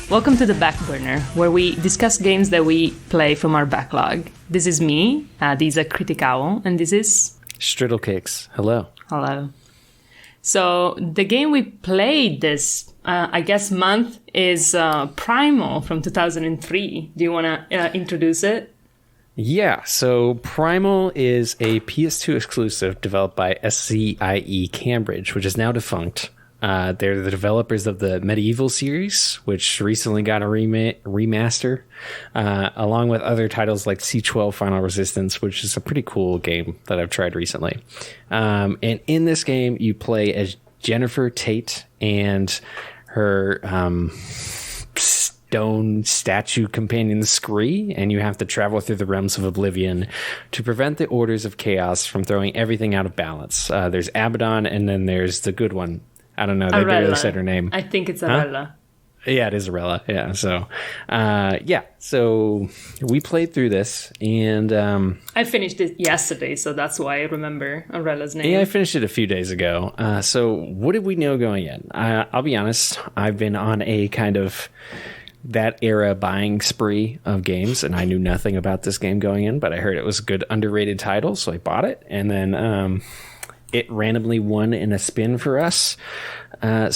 Welcome to The Backburner, where we discuss games that we play from our backlog. This is me, these are Criticao, and this is... Striddle Cakes. Hello. Hello. So, the game we played this, month is Primal from 2003. Do you want to introduce it? Yeah, so Primal is a PS2 exclusive developed by SCIE Cambridge, which is now defunct. They're the developers of the Medieval series, which recently got a remaster, along with other titles like C12 Final Resistance, which is a pretty cool game that I've tried recently. And in this game, you play as Jennifer Tate and her stone statue companion Scree, and you have to travel through the realms of oblivion to prevent the orders of chaos from throwing everything out of balance. There's Abaddon, and then there's the good one. I don't know. They barely said her name. I think it's Arella. Huh? Yeah, it is Arella. Yeah. So we played through this, and I finished it yesterday, so that's why I remember Arella's name. Yeah, I finished it a few days ago. So what did we know going in? I'll be honest. I've been on a kind of that era buying spree of games, and I knew nothing about this game going in, but I heard it was a good underrated title, so I bought it, and then it randomly won in a spin for us. I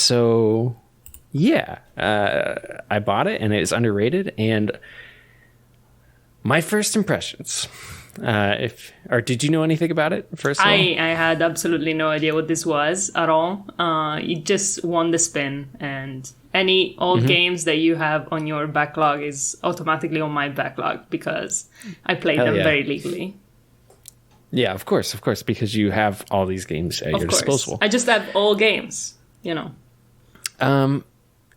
bought it, and it is underrated. And my first impressions, did you know anything about it first of all? I had absolutely no idea what this was at all. It just won the spin, and any old games that you have on your backlog is automatically on my backlog because I played them very legally. Yeah, of course, because you have all these games at your disposal. I just have all games, you know.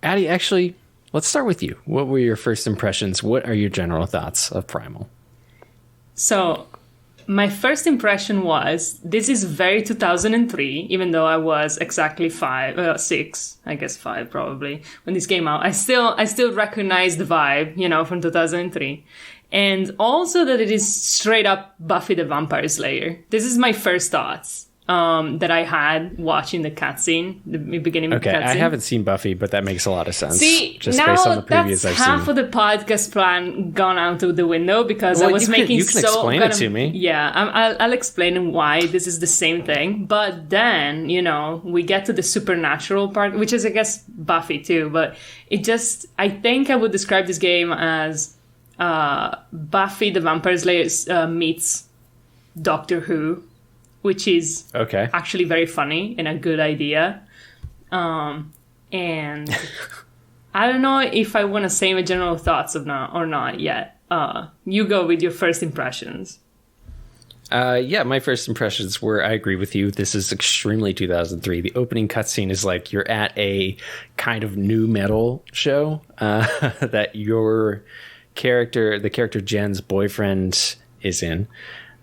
Adi, actually, let's start with you. What were your first impressions? What are your general thoughts of Primal? So, my first impression was, this is very 2003, even though I was exactly 5 probably, when this came out. I still recognize the vibe, you know, from 2003. And also that it is straight up Buffy the Vampire Slayer. This is my first thoughts that I had watching the cutscene, the beginning of the cutscene. Okay, I haven't seen Buffy, but that makes a lot of sense. See, just now based on the previews that's I've half seen. of the podcast plan gone out of the window because I was making you can explain it to me. Yeah, I'll explain why this is the same thing. But then, you know, we get to the supernatural part, which is, I guess, Buffy too. But I think I would describe this game as Buffy the Vampire Slayer meets Doctor Who, which is actually very funny and a good idea. And I don't know if I want to say my general thoughts or not yet. You go with your first impressions. My first impressions were, I agree with you. This is extremely 2003. The opening cutscene is like you're at a kind of new metal show that the character Jen's boyfriend is in,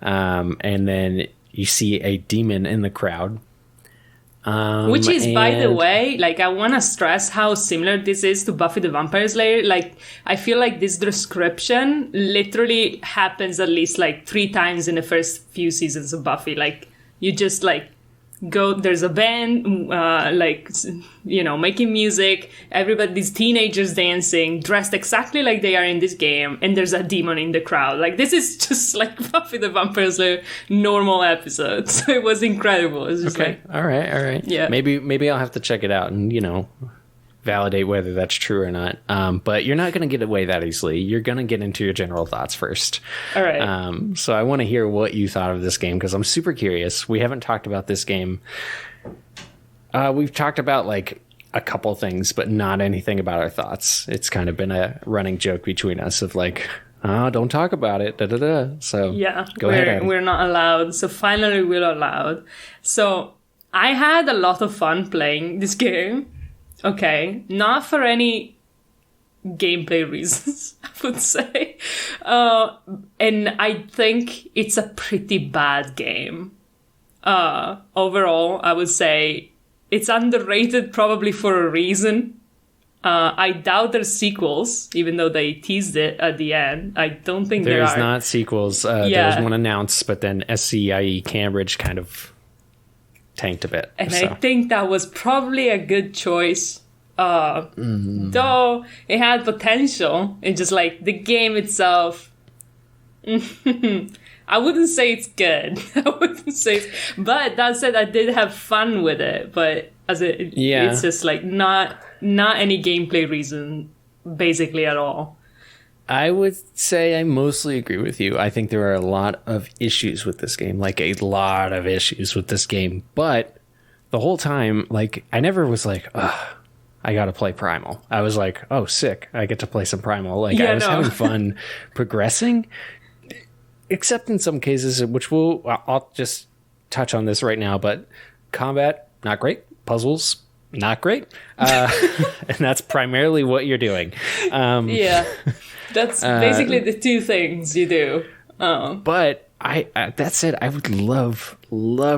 and then you see a demon in the crowd, which is, by the way, like, I want to stress how similar this is to Buffy the Vampire Slayer. Like, I feel like this description literally happens at least like 3 times in the first few seasons of Buffy. Like, you just like go, there's a band, making music, these teenagers dancing, dressed exactly like they are in this game, and there's a demon in the crowd. Like, this is just like Buffy the Vampire Slayer normal episodes. It was incredible. It was just all right. Yeah. Maybe I'll have to check it out and, you know, validate whether that's true or not. But you're not going to get away that easily. You're going to get into your general thoughts first. All right. So I want to hear what you thought of this game, because I'm super curious. We haven't talked about this game. We've talked about like a couple things, but not anything about our thoughts. It's kind of been a running joke between us of like, don't talk about it. So yeah, go ahead. We're not allowed. So finally we're allowed. So I had a lot of fun playing this game. Okay, not for any gameplay reasons, I would say. And I think it's a pretty bad game. Overall, I would say it's underrated probably for a reason. I doubt there's sequels, even though they teased it at the end. I don't think there are. There's not sequels. There was one announced, but then SCIE Cambridge kind of tanked a bit. And so I think that was probably a good choice Though it had potential, it's just like the game itself. I wouldn't say it's good. But that said, I did have fun with it. But it's just like not any gameplay reason, basically at all. I would say I mostly agree with you. I think there are a lot of issues with this game, like a lot of issues with this game. But the whole time, like, I never was like, ugh, I got to play Primal. I was like, oh, sick. I get to play some Primal. Like, I was having fun progressing. Except in some cases, which I'll just touch on this right now, but combat, not great. Puzzles, not great. And that's primarily what you're doing. That's basically the two things you do. But that said, I would love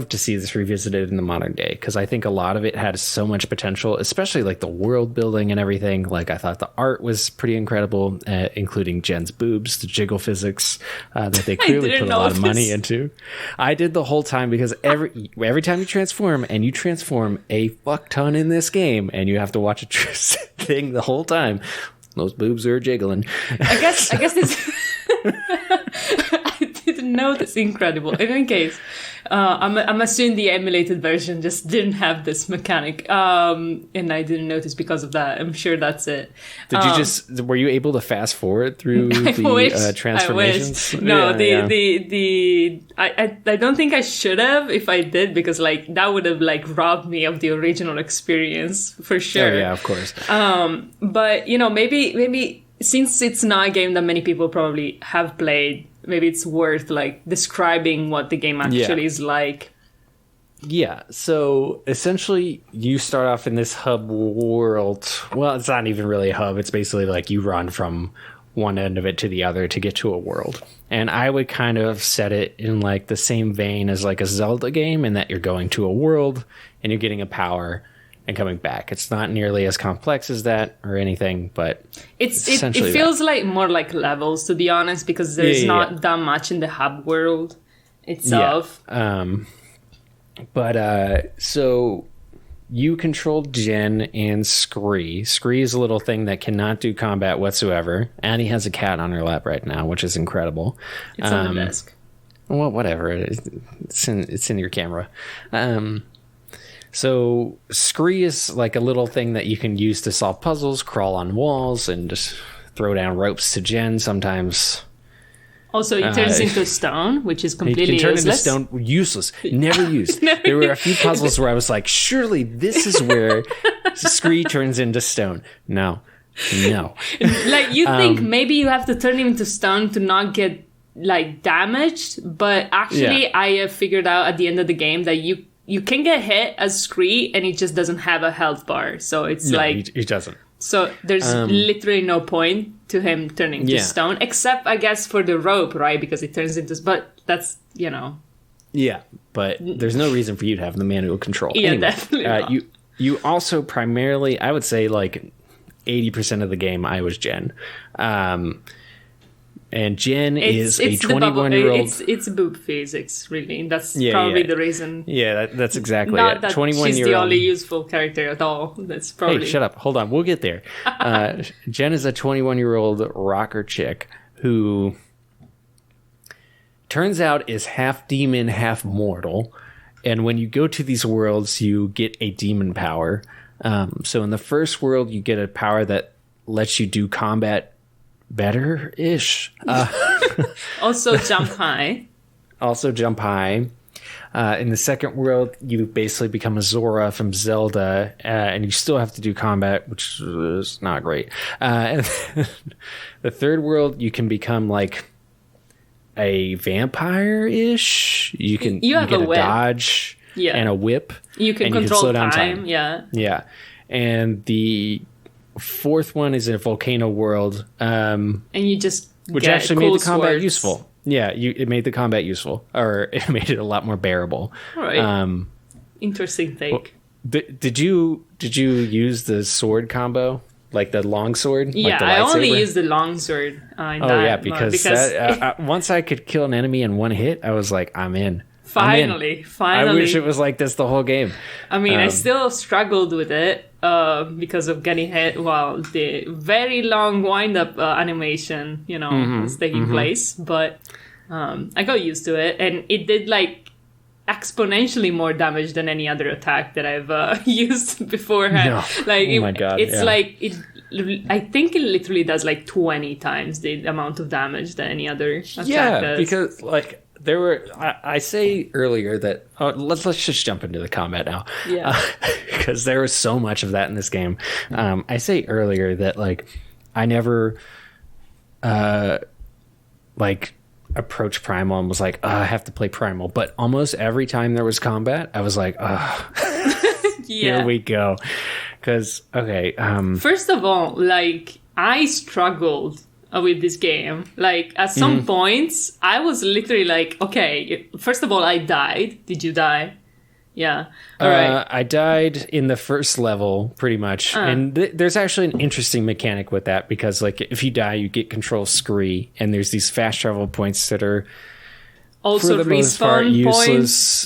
to see this revisited in the modern day, because I think a lot of it had so much potential, especially like the world building and everything. Like, I thought the art was pretty incredible, including Jen's boobs, the jiggle physics that they clearly put a lot of money into. I did the whole time, because every time you transform a fuck ton in this game, and you have to watch a thing the whole time, those boobs are jiggling. I guess this. I didn't know that's incredible. In any case, I'm assuming the emulated version just didn't have this mechanic, and I didn't notice because of that. I'm sure that's it. Were you able to fast forward through the transformations? I wish. No, I don't think I should have. If I did, because like that would have like robbed me of the original experience for sure. Oh yeah, of course. But maybe since it's not a game that many people probably have played, maybe it's worth like describing what the game actually is like. Yeah, so essentially you start off in this hub world. Well, it's not even really a hub. It's basically like you run from one end of it to the other to get to a world. And I would kind of set it in like the same vein as like a Zelda game, in that you're going to a world and you're getting a power and coming back. It's not nearly as complex as that or anything, but it feels like more like levels, to be honest, because there's not that much in the hub world itself. So you control Jen and Scree. Scree is a little thing that cannot do combat whatsoever. Annie has a cat on her lap right now, which is incredible. It's on the desk. Well, whatever. It's in your camera. So Scree is like a little thing that you can use to solve puzzles, crawl on walls, and just throw down ropes to Jen sometimes. Also, it turns into stone, which is completely useless. It can turn into stone, useless, never used. There were a few puzzles where I was like, surely this is where Scree turns into stone. No. Like, you think maybe you have to turn him into stone to not get like damaged, but actually I have figured out at the end of the game that you can get hit as Scree and he just doesn't have a health bar. So it's he doesn't. So there's literally no point to him turning to stone, except I guess for the rope, right? Because it turns into, but that's, Yeah, but there's no reason for you to have the manual control. Yeah, anyway, definitely not. You also primarily, I would say like 80% of the game I was Jen. And Jen is a 21-year-old. It's boob physics, really. That's probably the reason. Yeah, that's exactly Not it. that 21-year-old. She's the only useful character at all. That's probably. Hey, shut up. Hold on. We'll get there. Jen is a 21-year-old rocker chick who turns out is half demon, half mortal. And when you go to these worlds, you get a demon power. So in the first world, you get a power that lets you do combat better-ish. Also jump high. In the second world, you basically become a Zora from Zelda, and you still have to do combat, which is not great. And the third world, you can become like a vampire-ish. You get a dodge and a whip. You can control slow down time. Yeah. And the fourth one is a volcano world, and you just which actually made the combat useful. Yeah, it made the combat useful, or it made it a lot more bearable. All right. Interesting take. Well, did you use the sword combo, like the long sword? Yeah, like the I only used the long sword. Because once I could kill an enemy in one hit, I was like, I'm in. Finally. I wish it was like this the whole game. I mean, I still struggled with it because of getting hit while the very long wind-up animation, is taking place. But I got used to it, and it did like exponentially more damage than any other attack that I've used beforehand. No. Like, oh my God, it's like it. I think it literally does like 20 times the amount of damage that any other attack does. Because like there were, I say earlier that let's just jump into the combat now. Yeah, because there was so much of that in this game. I say earlier that like I never like approached Primal and was like, I have to play Primal. But almost every time there was combat, I was like, here we go. Because, okay. First of all, like, I struggled with this game. Like, at some points, I was literally like, okay, first of all, I died. Did you die? Yeah. All right. I died in the first level, pretty much. And there's actually an interesting mechanic with that, because, like, if you die, you get control Scree, and there's these fast travel points that are also for the most part useless.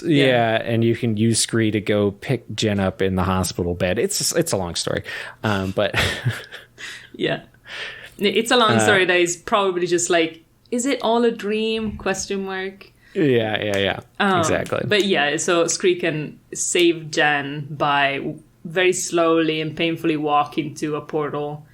Points. Yeah, and you can use Scree to go pick Jen up in the hospital bed. It's a long story, but yeah, it's a long story that is probably just like, is it all a dream? ? Yeah. Exactly. But yeah, so Scree can save Jen by very slowly and painfully walking to a portal.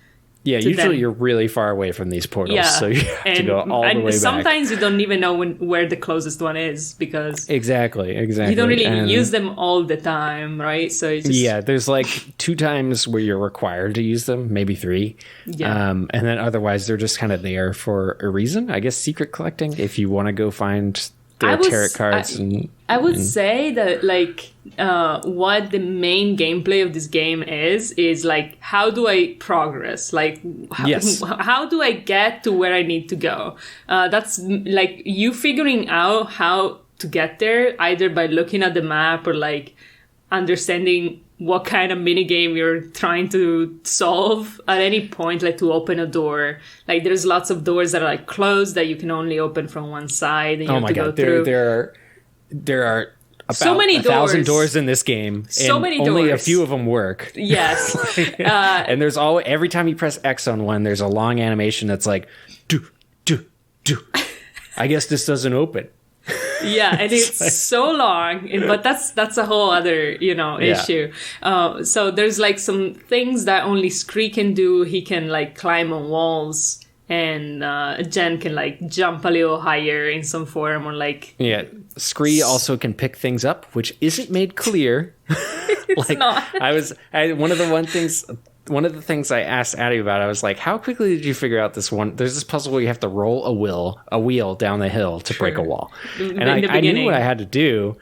Yeah, usually you're really far away from these portals, so you have to go all the way back. Sometimes you don't even know where the closest one is, because exactly you don't really use them all the time, right? So it's just, there's like 2 times where you're required to use them, maybe 3. Yeah, and then otherwise they're just kind of there for a reason. I guess secret collecting, if you want to go find their tarot cards. I would say that like what the main gameplay of this game is like, how do I progress? Like, how do I get to where I need to go? That's like you figuring out how to get there, either by looking at the map or like understanding what kind of mini game you're trying to solve at any point, like to open a door. Like, there's lots of doors that are like closed that you can only open from one side, and you have to go through. There are about so many 1,000 doors in this game. So many doors. Only a few of them work. Yes. And there's always, every time you press X on one, there's a long animation that's like, do. I guess this doesn't open. Yeah, and it's so long, but that's a whole other issue. So there's like some things that only Scree can do. He can like climb on walls, and Jen can like jump a little higher in some form, or like Scree also can pick things up, which isn't made clear. It's not. One of the things I asked Adi about, I was like, how quickly did you figure out this one? There's this puzzle where you have to roll a wheel down the hill to break a wall. And I knew what I had to do,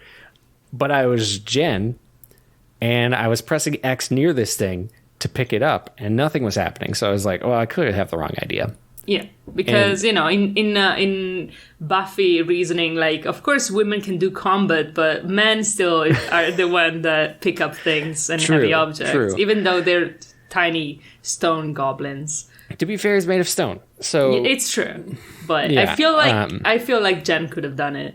but I was Jen, and I was pressing X near this thing to pick it up, and nothing was happening. So I was like, well, I clearly have the wrong idea. Yeah, because, in Buffy reasoning, like, of course women can do combat, but men still are the one that pick up things and heavy objects, even though they're tiny stone goblins. To be fair, he's made of stone, so it's true. But I feel like Jen could have done it.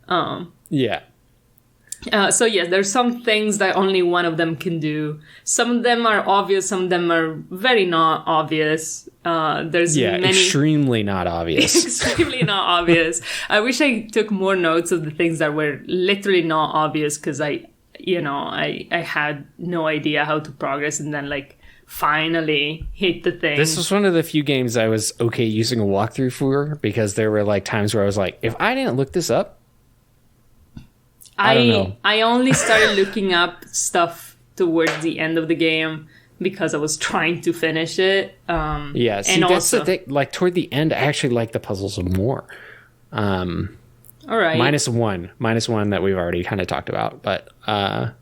So yes, there's some things that only one of them can do. Some of them are obvious. Some of them are very not obvious. There's many extremely not obvious. Extremely not obvious. I wish I took more notes of the things that were literally not obvious, because I had no idea how to progress, and then like finally hit the thing. This was one of the few games I was okay using a walkthrough for, because there were like times where I was like, if I didn't look this up, I don't know. I only started looking up stuff towards the end of the game because I was trying to finish it. That's the thing. Like, toward the end, I actually like the puzzles more. All right. Minus one that we've already kind of talked about, but I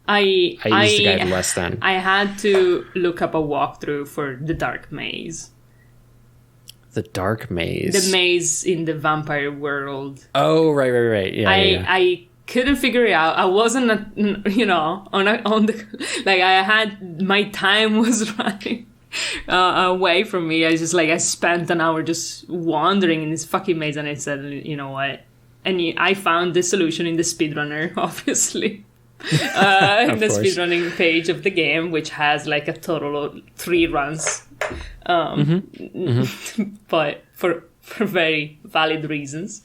used the guide less than. I had to look up a walkthrough for the Dark Maze. The Dark Maze? The maze in the vampire world. Oh, right. Yeah, I couldn't figure it out. I wasn't, on the... Like, I had... My time was running away from me. I spent an hour just wandering in this fucking maze, and I said, you know what? I found the solution in the speedrunner, obviously. In the speedrunning page of the game, which has like a total of 3 runs. But for very valid reasons.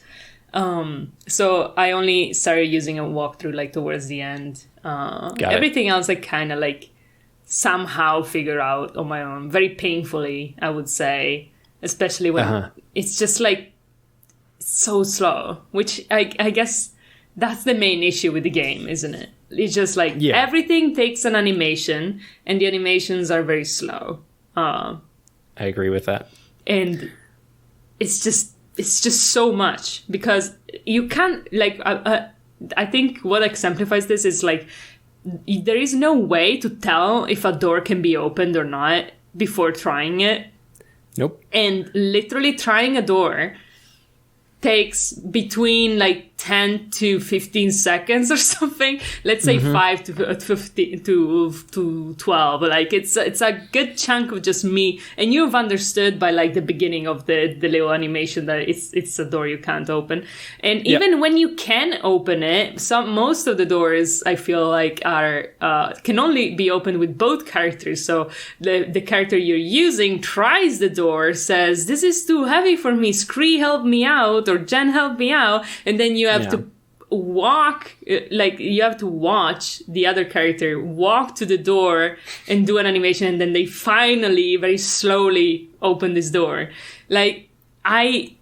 So I only started using a walkthrough like towards the end. Everything else I kind of like somehow figure out on my own, very painfully, I would say, especially when it's just like so slow, which I guess that's the main issue with the game, isn't it? It's just like everything takes an animation and the animations are very slow. I agree with that. And it's just so much because you can't like, I think what exemplifies this is like, there is no way to tell if a door can be opened or not before trying it. Nope. And literally trying a door takes between like 10 to 15 seconds or something. Let's say 5 to 15 to 12. Like it's a good chunk of just me. And you've understood by like the beginning of the little animation that it's a door you can't open. And even when you can open it, most of the doors I feel like are can only be opened with both characters. So the character you're using tries the door, says, "This is too heavy for me. Scree, help me out," or "Jen, help me out," and then you have to walk, like you have to watch the other character walk to the door and do an animation, and then they finally very slowly open this door. Like I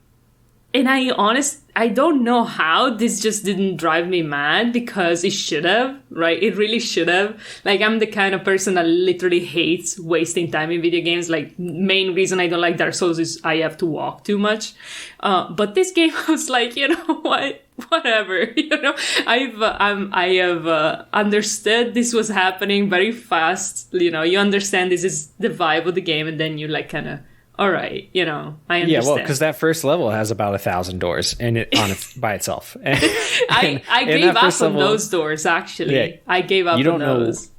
don't know how this just didn't drive me mad, because it should have, right? It really should have. Like, I'm the kind of person that literally hates wasting time in video games. Like, main reason I don't like Dark Souls is I have to walk too much. But this game, I was like, you know what? Whatever, you know, I have understood this was happening very fast. You know, you understand this is the vibe of the game, and then you like kind of, all right, you know, I understand. Yeah, well, because that first level has about 1,000 doors and by itself. I gave up on those doors, actually. Yeah, I gave up on those.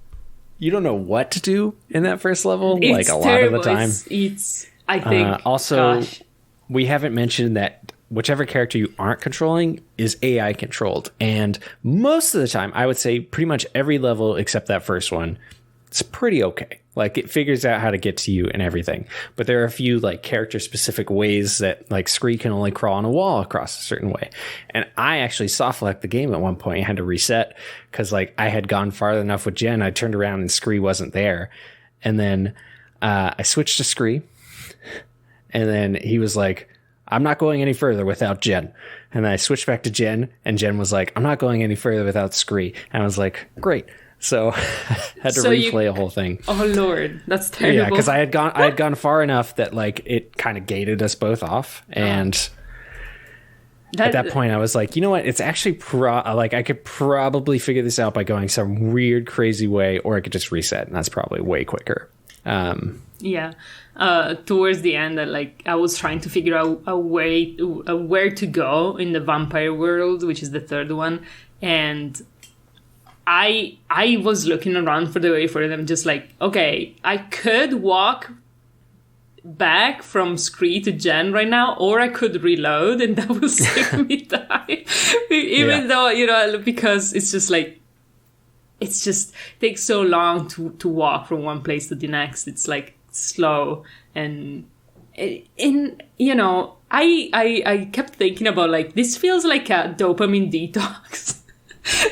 You don't know what to do in that first level, it's like a terrible. lot of the time. It's I think. Also, we haven't mentioned that whichever character you aren't controlling is AI controlled. And most of the time, I would say pretty much every level except that first one, it's pretty okay. Like, it figures out how to get to you and everything. But there are a few like character specific ways that like Scree can only crawl on a wall across a certain way. And I actually soft locked the game at one point. I had to reset because like I had gone farther enough with Jen. I turned around and Scree wasn't there. And then I switched to Scree. And then he was like, "I'm not going any further without Jen." And then I switched back to Jen, and Jen was like, "I'm not going any further without Scree." And I was like, great. So I had to replay a whole thing. Oh Lord, that's terrible. Yeah, because I had gone far enough that like it kind of gated us both off, and at that point I was like, you know what? It's actually like I could probably figure this out by going some weird, crazy way, or I could just reset, and that's probably way quicker. Yeah. Towards the end, I was trying to figure out a way where to go in the vampire world, which is the third one, and I was looking around for the way for it. I'm just like, okay, I could walk back from Scree to Jen right now, or I could reload, and that will save me time. Even though, you know, because it's just like, it's just takes so long to walk from one place to the next. It's like slow, and you know, I kept thinking about like, this feels like a dopamine detox.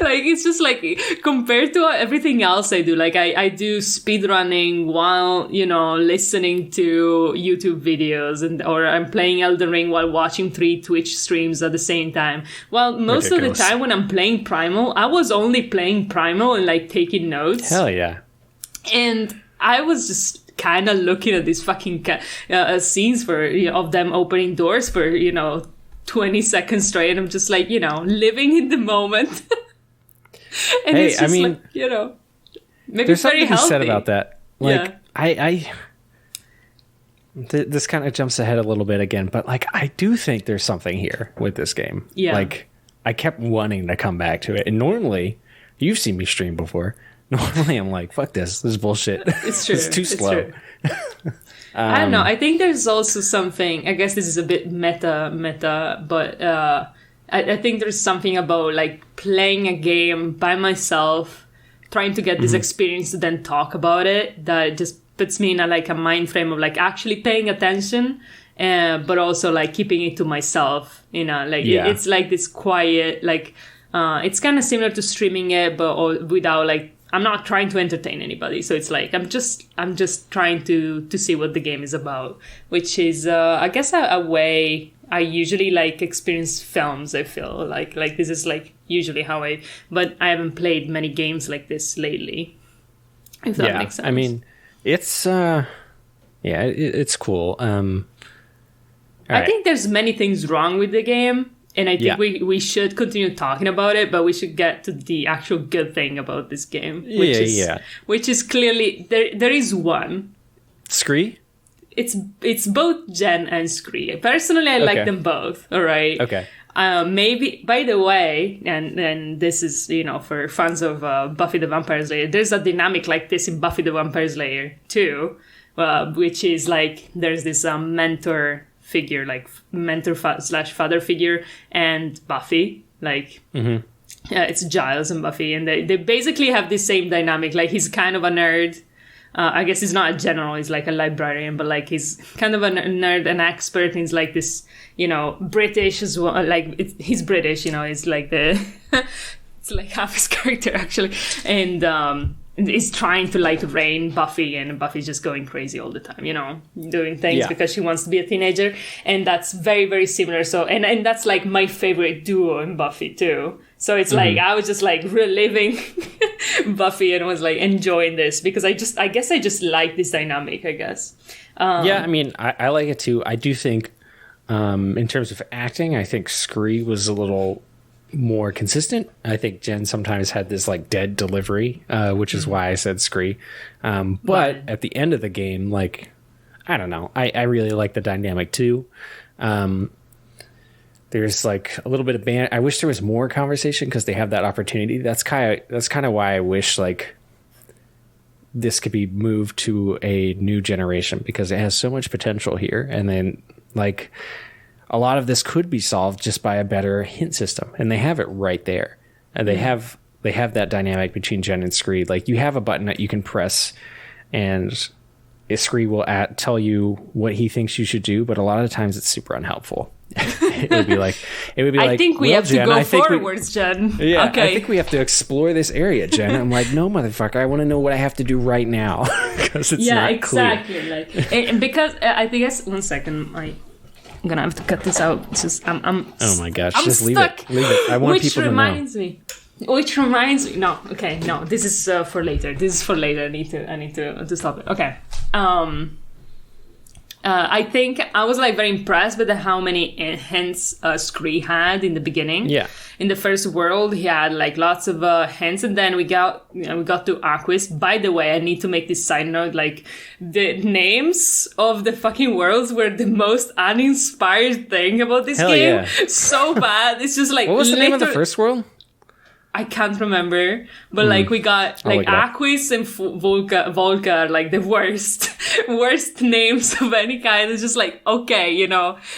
Like, it's just like, compared to everything else I do, like I do speedrunning while, you know, listening to YouTube videos, or I'm playing Elden Ring while watching 3 Twitch streams at the same time. Well, most of the time when I'm playing Primal, I was only playing Primal and like taking notes. Hell yeah. And I was just kind of looking at these fucking scenes for, you know, of them opening doors for, you know, 20 seconds straight, and I'm just like, you know, living in the moment. And hey, it's just, I mean, like, you know, maybe there's very something to be said healthy about that. Like, yeah. This kind of jumps ahead a little bit again, but like, I do think there's something here with this game. Yeah. Like, I kept wanting to come back to it, and normally, you've seen me stream before. Normally, I'm like, fuck this is bullshit. It's true. It's too slow. I don't know. I think there's also something, I guess this is a bit meta, but I think there's something about like playing a game by myself, trying to get this experience to then talk about it, that just puts me in a mind frame of like actually paying attention, but also like keeping it to myself, it's like this quiet, like it's kind of similar to streaming it, but without like, I'm not trying to entertain anybody. So it's like, I'm just trying to see what the game is about, which is, I guess a way I usually like experience films. I feel like this is like usually but I haven't played many games like this lately, if that makes sense. I mean, it's, it's cool. I think there's many things wrong with the game, and I think we should continue talking about it, but we should get to the actual good thing about this game, which is clearly there is one. Scree? It's both Jen and Scree. Personally, I like them both. All right. Okay. Maybe, by the way, and this is, for fans of Buffy the Vampire Slayer, there's a dynamic like this in Buffy the Vampire Slayer too, which is like there's this mentor figure, like mentor / father figure, and Buffy, like it's Giles and Buffy, and they basically have the same dynamic. Like he's kind of a nerd. I guess he's not a general, he's like a librarian, but like he's kind of a nerd, an expert, and he's like this, British as well. Like he's British, he's like it's like half his character actually, and he's trying to like rein Buffy, and Buffy's just going crazy all the time, doing things because she wants to be a teenager, and that's very, very similar. So and that's like my favorite duo in Buffy too. So it's like I was just like reliving Buffy and was like enjoying this because I guess I just like this dynamic, I guess. I mean, I like it too. I do think in terms of acting, I think Scree was a little more consistent. I think Jen sometimes had this like dead delivery, which is why I said Scree. But at the end of the game, like, I don't know. I really like the dynamic too. There's like a little bit of I wish there was more conversation because they have that opportunity. That's kind of why I wish like this could be moved to a new generation because it has so much potential here. And then like a lot of this could be solved just by a better hint system, and they have it right there. And they have that dynamic between Jen and Scree. Like you have a button that you can press, and Scree will tell you what he thinks you should do, but a lot of times it's super unhelpful. it would be like I think we have to go forwards, Jen. Yeah, okay. I think we have to explore this area, Jen. I'm like, no, motherfucker, I want to know what I have to do right now because it's not exactly. clear. Like, and because I think 1 second, I'm gonna have to cut this out. It's just I'm oh my gosh, I'm just stuck. leave it. I want people to know. Which reminds me. No, this is for later. This is for later. I need to stop it. Okay. I think I was like very impressed with how many hints Scree had in the beginning. Yeah. In the first world, he had like lots of hints, and then we got to Aquis. By the way, I need to make this side note: like the names of the fucking worlds were the most uninspired thing about this game. Yeah. So bad. It's just like what was the name of the first world? I can't remember, but like we got like Aquis and Volca are like the worst names of any kind. It's just like, okay,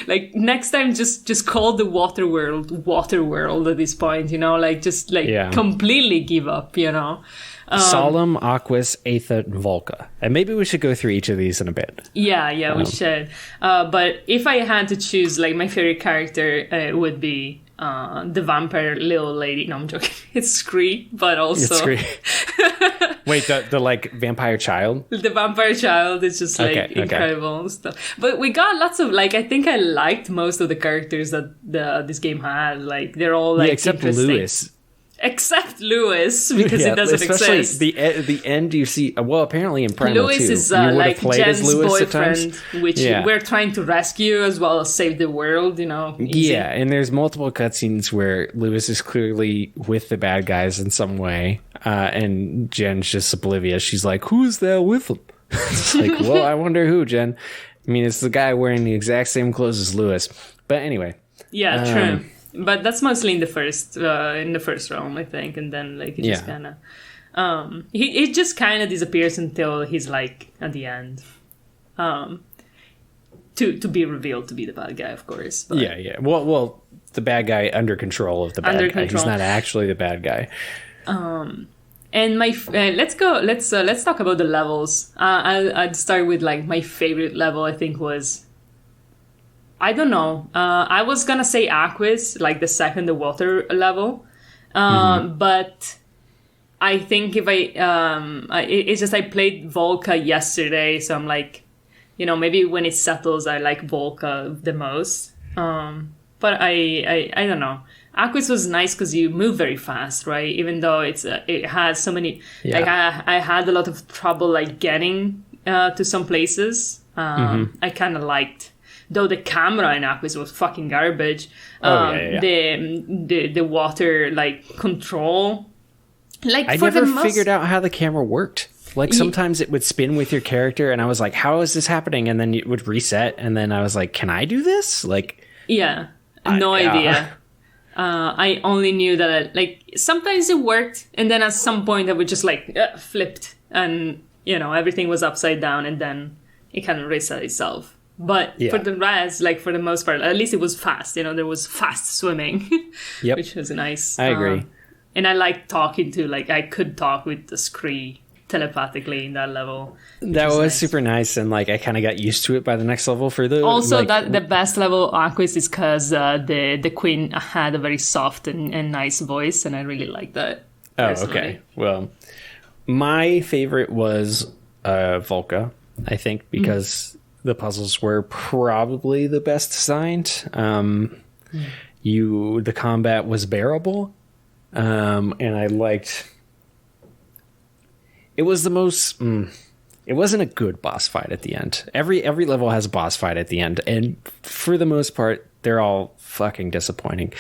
like next time just call the water world at this point, like just like completely give up, Solemn, Aquis, Aether, and Volca. And maybe we should go through each of these in a bit. Yeah, we should. But if I had to choose, like my favorite character would be the vampire little lady. No, I'm joking. It's Scree, but also... It's Scree. Wait, the like vampire child? The vampire child is just like incredible stuff. But we got lots of like, I think I liked most of the characters that this game had. Like they're all like except Lewis. Except Lewis, because it doesn't especially exist. The end you see, well, apparently in Primal Lewis too. is like Jen's boyfriend, which we're trying to rescue as well as save the world, easy. Yeah, and there's multiple cutscenes where Lewis is clearly with the bad guys in some way, and Jen's just oblivious. She's like, who's there with them? It's like, well, I wonder who, Jen. I mean, it's the guy wearing the exact same clothes as Lewis. But anyway. Yeah, true. But that's mostly in the first realm, I think, and then like it just kind of, it just kind of disappears until he's like at the end. to be revealed to be the bad guy, of course. But. Yeah. Well, the bad guy under control of the bad guy. He's not actually the bad guy. And let's talk about the levels. I'd start with like my favorite level. I think was, I don't know. I was gonna say Aquis, like the water level, but I think if it's just I played Volca yesterday, so I'm like, maybe when it settles, I like Volca the most. But I don't know. Aquis was nice because you move very fast, right? Even though it has so many, like I had a lot of trouble like getting to some places. I kind of liked, though the camera in Aquis was fucking garbage. The water like control, like I never figured out how the camera worked. Like sometimes it would spin with your character, and I was like, "How is this happening?" And then it would reset, and then I was like, "Can I do this?" Like, no idea. I only knew that like sometimes it worked, and then at some point I would just like flipped, and everything was upside down, and then it kind of reset itself. But for the rest, like for the most part, at least it was fast. There was fast swimming, which was nice. I agree. And I like talking to I could talk with the Scree telepathically in that level. That was nice. Super nice, and like I kind of got used to it by the next level. For the also that the best level Aquis is because the queen had a very soft and nice voice, and I really like that. Personally. Okay. Well, my favorite was Volca, I think, because the puzzles were probably the best designed. The combat was bearable, and I liked. It was the most. It wasn't a good boss fight at the end. Every level has a boss fight at the end, and for the most part, they're all fucking disappointing.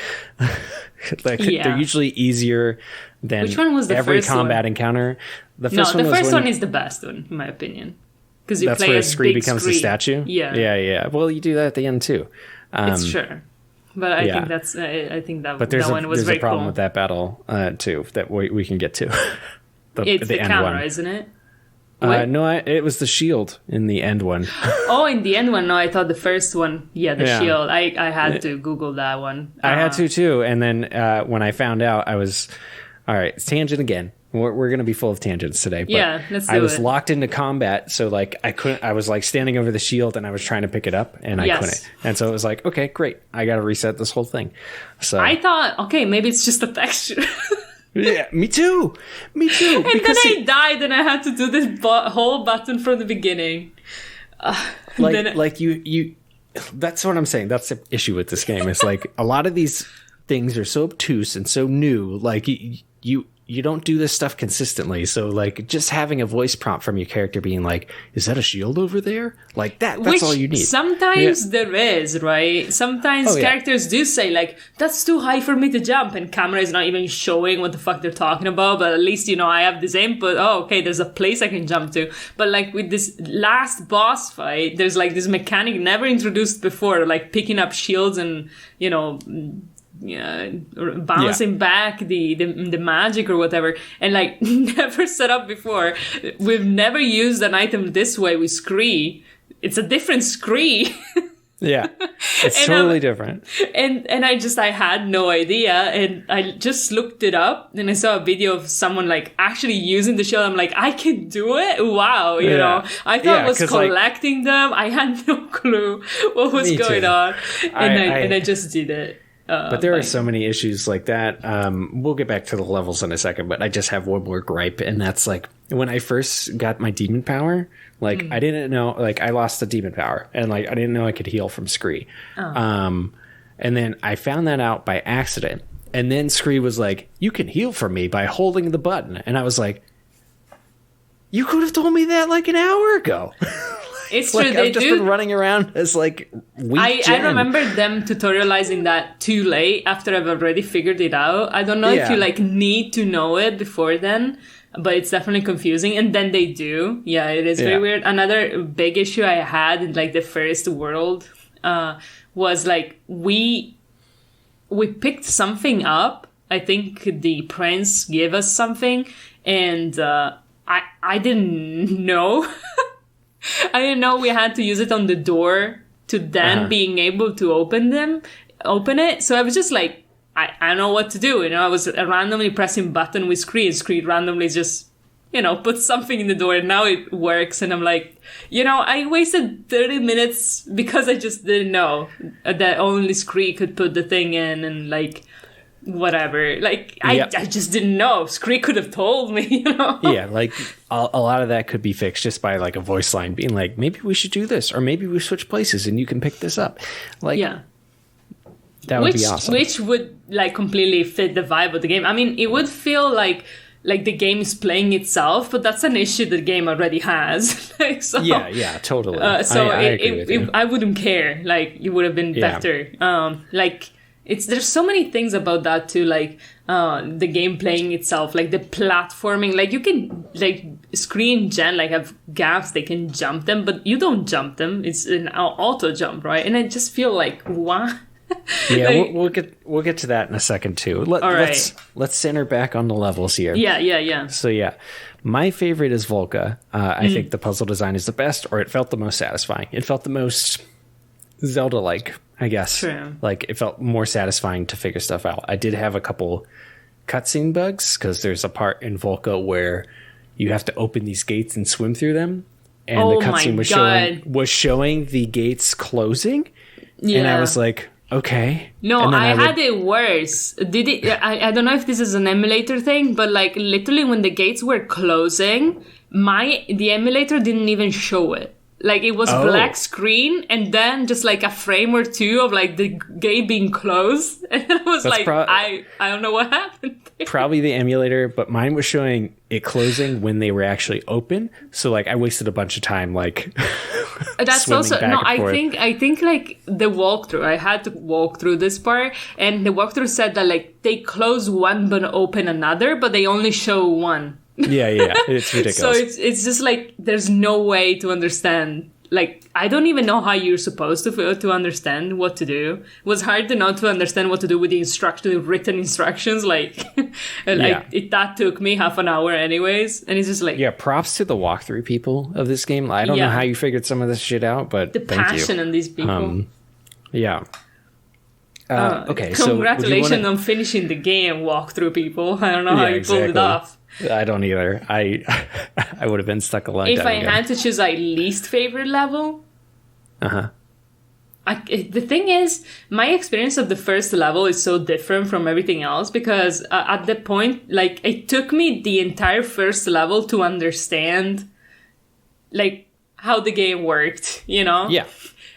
They're usually easier than which one was the every first combat one? Encounter. The first one is the best one, in my opinion, because you that's play where a Scree big becomes Scree. the statue. Yeah. Well, you do that at the end too. It's true. But I think that's. I think that. But that one was very cool. There's a problem with that battle too that we can get to. It's the camera, isn't it? No, it was the shield in the end one. Oh, in the end one? No, I thought the first one. Yeah, the shield. I had to Google that one. I had to too, and then when I found out, I was all right. It's tangent again. We're going to be full of tangents today. But let's do it. I was locked into combat, so like I couldn't. I was like standing over the shield, and I was trying to pick it up, and I couldn't. And so it was like, okay, great. I got to reset this whole thing. So I thought, okay, maybe it's just a texture. Yeah, me too. And then I died, and I had to do this whole button from the beginning. You. That's what I'm saying. That's the issue with this game. It's like a lot of these things are so obtuse and so new. Like you don't do this stuff consistently. So like just having a voice prompt from your character being like, "Is that a shield over there?" Like that's all you need. Sometimes there is, right? Sometimes characters do say like, "That's too high for me to jump," and camera is not even showing what the fuck they're talking about. But at least I have this input. Oh, okay, there's a place I can jump to. But like with this last boss fight, there's like this mechanic never introduced before, like picking up shields and bouncing back the magic or whatever, and like never set up before. We've never used an item this way with Scree. It's a different Scree. Yeah, it's totally different. And I had no idea, and I just looked it up, and I saw a video of someone like actually using the shield. I'm like, I can do it. Wow, I thought I was collecting them. I had no clue what was going on, and I just did it. But there are so many issues like that. We'll get back to the levels in a second, but I just have one more gripe, and that's like when I first got my demon power, like I didn't know, like I lost the demon power, and like I didn't know I could heal from Scree. And then I found that out by accident, and then Scree was like, "You can heal from me by holding the button," and I was like, "You could have told me that like an hour ago." It's true. I've just been running around as like weak I remember them tutorializing that too late after I've already figured it out. I don't know if you like need to know it before then, but it's definitely confusing. And then they do. Yeah, it is very weird. Another big issue I had in like the first world was like we picked something up. I think the prince gave us something, and I didn't know. I didn't know we had to use it on the door to then being able to open it. So I was just like, I don't know what to do. I was randomly pressing button with Scree. Scree randomly just, put something in the door, and now it works. And I'm like, I wasted 30 minutes because I just didn't know that only Scree could put the thing in, and like, whatever. Like, I just didn't know. Scree could have told me, Yeah, like, a lot of that could be fixed just by, like, a voice line being like, maybe we should do this, or maybe we switch places and you can pick this up. Like, that would be awesome. Which would, like, completely fit the vibe of the game. I mean, it would feel like the game is playing itself, but that's an issue the game already has. So, yeah, totally. So I agree with you. I wouldn't care. Like, it would have been better. There's so many things about that too, like the game playing itself, like the platforming. Like, you can, like, Scree and Jen, like, have gaps, they can jump them, but you don't jump them. It's an auto jump, right? And I just feel like, what? Yeah, like, we'll get to that in a second too. Let's center back on the levels here. Yeah. So my favorite is Volca. I think the puzzle design is the best, or it felt the most satisfying. It felt the most Zelda-like, I guess. True. Like, it felt more satisfying to figure stuff out. I did have a couple cutscene bugs, because there's a part in Volca where you have to open these gates and swim through them, and the cutscene was showing the gates closing, and I was like, okay. No, I had it worse. I don't know if this is an emulator thing, but like, literally when the gates were closing, the emulator didn't even show it. Like, it was black screen, and then just like a frame or two of like the gate being closed, and I was I don't know what happened there. Probably the emulator, but mine was showing it closing when they were actually open. So like, I wasted a bunch of time like. That's also no. I think like the walkthrough. I had to walk through this part, and the walkthrough said that like they close one but open another, but they only show one. Yeah, it's ridiculous. So it's just like, there's no way to understand. Like, I don't even know how you're supposed to understand what to do. It was hard to understand what to do with the written instructions. Like, that took me half an hour anyways. And it's just like... Yeah, props to the walkthrough people of this game. I don't know how you figured some of this shit out, but the passion in these people. Okay, congratulations on finishing the game, walkthrough people. I don't know how you pulled it off. I don't either. I would have been stuck a long time ago. If I had to choose my least favorite level, the thing is, my experience of the first level is so different from everything else, because at the point, like, it took me the entire first level to understand, like, how the game worked, Yeah.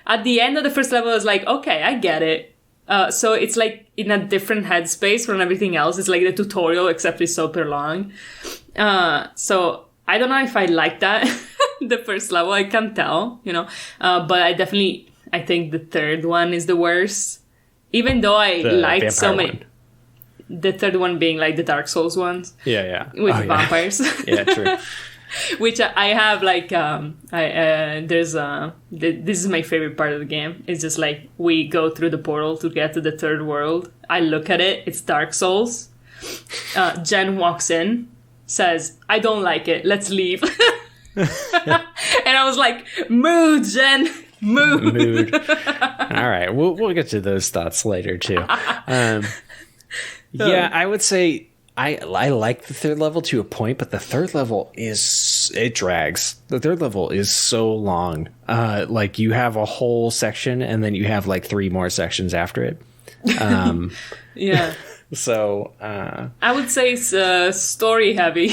At the end of the first level, I was like, okay, I get it. So it's like in a different headspace from everything else. It's like the tutorial, except it's super long. So I don't know if I like that. The first level, I can't tell, but I think the third one is the worst. Even though I liked so many. One. The third one being like the Dark Souls ones. Yeah. With vampires. Yeah, true. Which I have, like, this is my favorite part of the game. It's just like, we go through the portal to get to the third world. I look at it, it's Dark Souls. Jen walks in, says, I don't like it, let's leave. And I was like, mood, Jen, mood. All right, we'll get to those thoughts later too. Yeah, I would say I like the third level to a point, but the third level it drags. The third level is so long. Like, you have a whole section, and then you have like 3 more sections after it. Yeah. So I would say it's story heavy.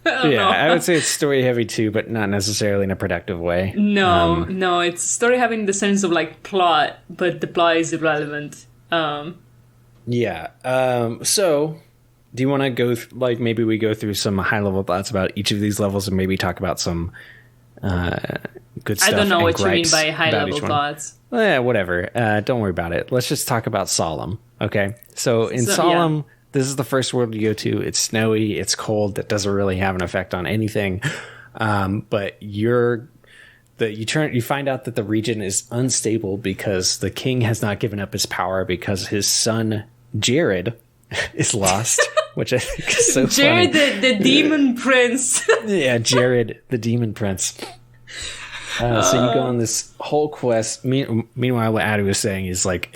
I would say it's story heavy too, but not necessarily in a productive way. No, it's story heavy in the sense of like plot, but the plot is irrelevant. So, do you want to go maybe we go through some high level thoughts about each of these levels, and maybe talk about some good stuff? I don't know what you mean by high level thoughts. Yeah, whatever. Don't worry about it. Let's just talk about Solemn. Okay. So in Solemn, this is the first world you go to. It's snowy. It's cold. That doesn't really have an effect on anything. But you find out that the region is unstable because the king has not given up his power because his son Jared is lost, which I think is so Jared, funny. the demon prince. Yeah, Jared, the demon prince. So you go on this whole quest. Meanwhile, what Adi was saying is like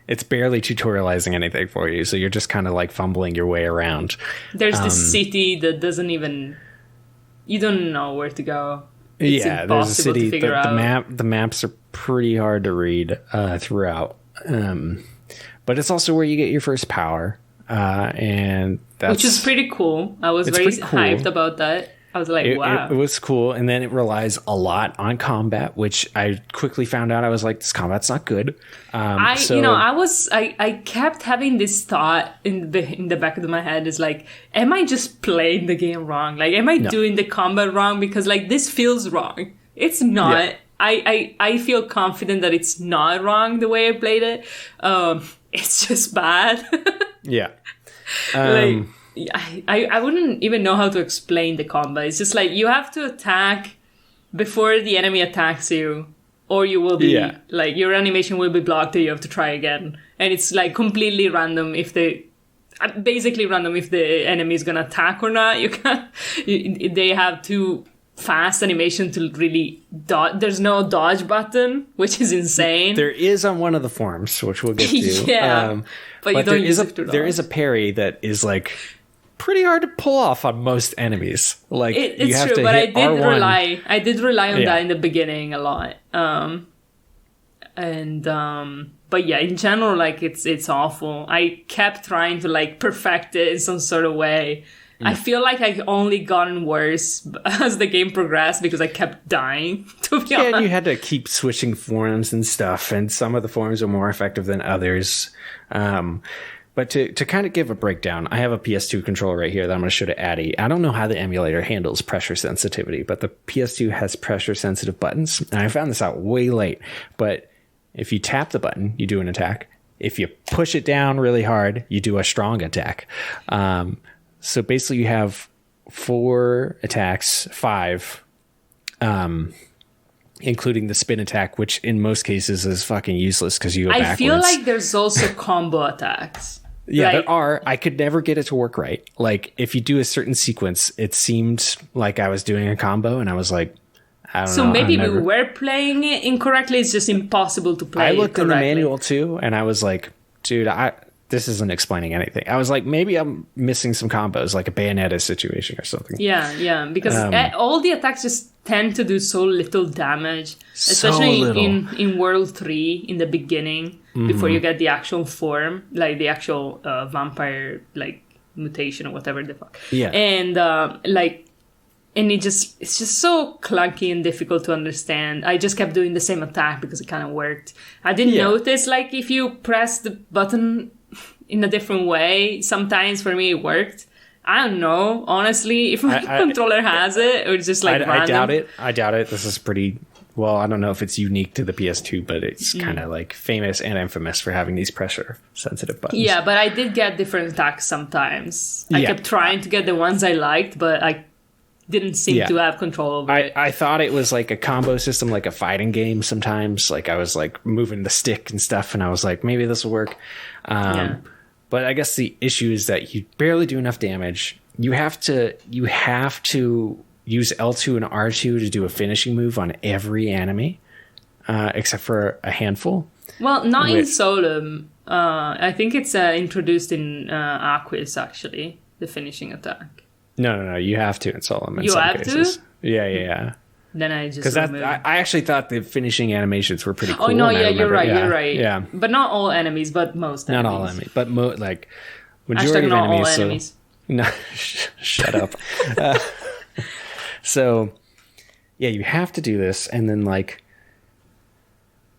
it's barely tutorializing anything for you. So you're just kind of like fumbling your way around. There's this city that doesn't even... You don't know where to go. It's there's a city. The maps are pretty hard to read throughout. But it's also where you get your first power. And that's... Which is pretty cool. I was very hyped about that. I was like, wow. It was cool. And then it relies a lot on combat, which I quickly found out. I was like, this combat's not good. I kept having this thought in the back of my head is like, am I just playing the game wrong? Like, am I doing the combat wrong? Because like, this feels wrong. It's not. Yeah. I feel confident that it's not wrong the way I played it. It's just bad. Yeah. I wouldn't even know how to explain the combat. It's just like you have to attack before the enemy attacks you, or you will be like your animation will be blocked and you have to try again. And it's like completely random if the enemy is gonna attack or not. They have too fast animation to really dodge. There's no dodge button, which is insane. There is on one of the forms, which we'll get to. Yeah, but you don't use it to dodge. There is a parry that is like pretty hard to pull off on most enemies. Like it's true, but I did rely on that in the beginning a lot. But yeah, in general, like it's awful. I kept trying to like perfect it in some sort of way. I feel like I've only gotten worse as the game progressed because I kept dying, to be honest. And you had to keep switching forms and stuff, and some of the forms are more effective than others. But to kind of give a breakdown, I have a PS2 controller right here that I'm going to show to Adi. I don't know how the emulator handles pressure sensitivity, but the PS2 has pressure-sensitive buttons. And I found this out way late. But if you tap the button, you do an attack. If you push it down really hard, you do a strong attack. So basically you have 4 attacks, 5, including the spin attack, which in most cases is fucking useless because you go backwards. I feel like there's also combo attacks. Yeah, there are. I could never get it to work right. Like, if you do a certain sequence, it seemed like I was doing a combo, and I was like, I don't know. So maybe we were playing it incorrectly. It's just impossible to play it correctly. I looked in the manual, too, and I was like, dude, this isn't explaining anything. I was like, maybe I'm missing some combos, like a Bayonetta situation or something. Yeah, because all the attacks just tend to do so little damage, especially in World 3 in the beginning, before you get the actual form, like the actual vampire like mutation or whatever the fuck. Yeah, and it's just so clunky and difficult to understand. I just kept doing the same attack because it kind of worked. I didn't notice like if you press the button in a different way, sometimes for me it worked. I don't know, honestly, if my controller has it, or it's just like random. I doubt it. This is pretty, well, I don't know if it's unique to the PS2, but it's kind of like famous and infamous for having these pressure-sensitive buttons. Yeah, but I did get different attacks sometimes. I kept trying to get the ones I liked, but I didn't seem to have control over it. I thought it was like a combo system, like a fighting game sometimes. Like I was like moving the stick and stuff, and I was like, maybe this will work. But I guess the issue is that you barely do enough damage. You have to use L2 and R2 to do a finishing move on every enemy, except for a handful. Well, not in Solum. I think it's introduced in Aquis, actually, the finishing attack. No. You have to in Solum. You have to? Yeah. Then I just because I actually thought the finishing animations were pretty cool. Oh no, yeah, you're right. Yeah, but not all enemies, but most enemies. Not all enemies, but like majority of enemies. All enemies. No, shut up. So yeah, you have to do this, and then like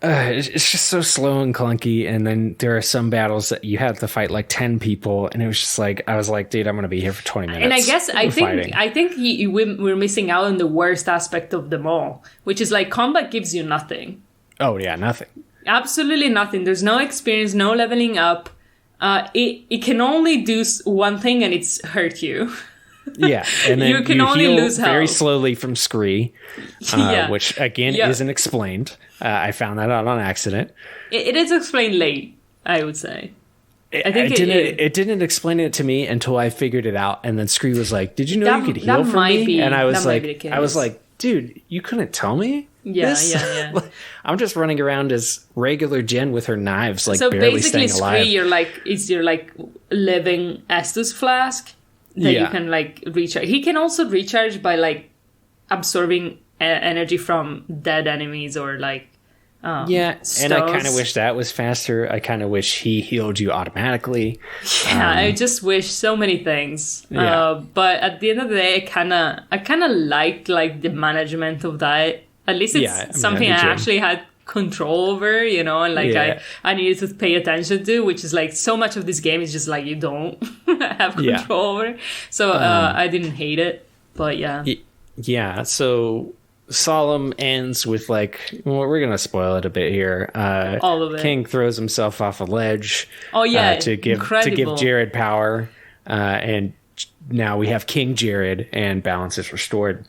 it's just so slow and clunky. And then there are some battles that you have to fight like 10 people, and it was just like I was like, dude, I'm gonna be here for 20 minutes. And I guess I think we're missing out on the worst aspect of them all, which is like combat gives you nothing. Oh yeah, nothing. Absolutely nothing. There's no experience, no leveling up. It can only do one thing, and it's hurt you. Yeah, and then you can only lose health very slowly from Scree, which again isn't explained. I found that out on accident. It is explained late, I would say. It didn't explain it to me until I figured it out, and then Scree was like, "Did you know you could heal from me?" And I was like, "Dude, you couldn't tell me." Yeah, this? yeah. I'm just running around as regular Jen with her knives, like so barely basically, staying alive. is your like living Estus flask that you can like recharge. He can also recharge by like absorbing energy from dead enemies or like stones. And I kind of wish that was faster. I kind of wish he healed you automatically. Yeah, I just wish so many things. Yeah. But at the end of the day, I kind of liked like the management of that. At least it's something I actually had control over, you know, and like I needed to pay attention to, which is like so much of this game is just like you don't have control over. So I didn't hate it, but yeah. Yeah, so Solemn ends with like, well, we're gonna spoil it a bit here. All of it. King throws himself off a ledge. Oh yeah, to give Jared power, and now we have King Jared, and balance is restored.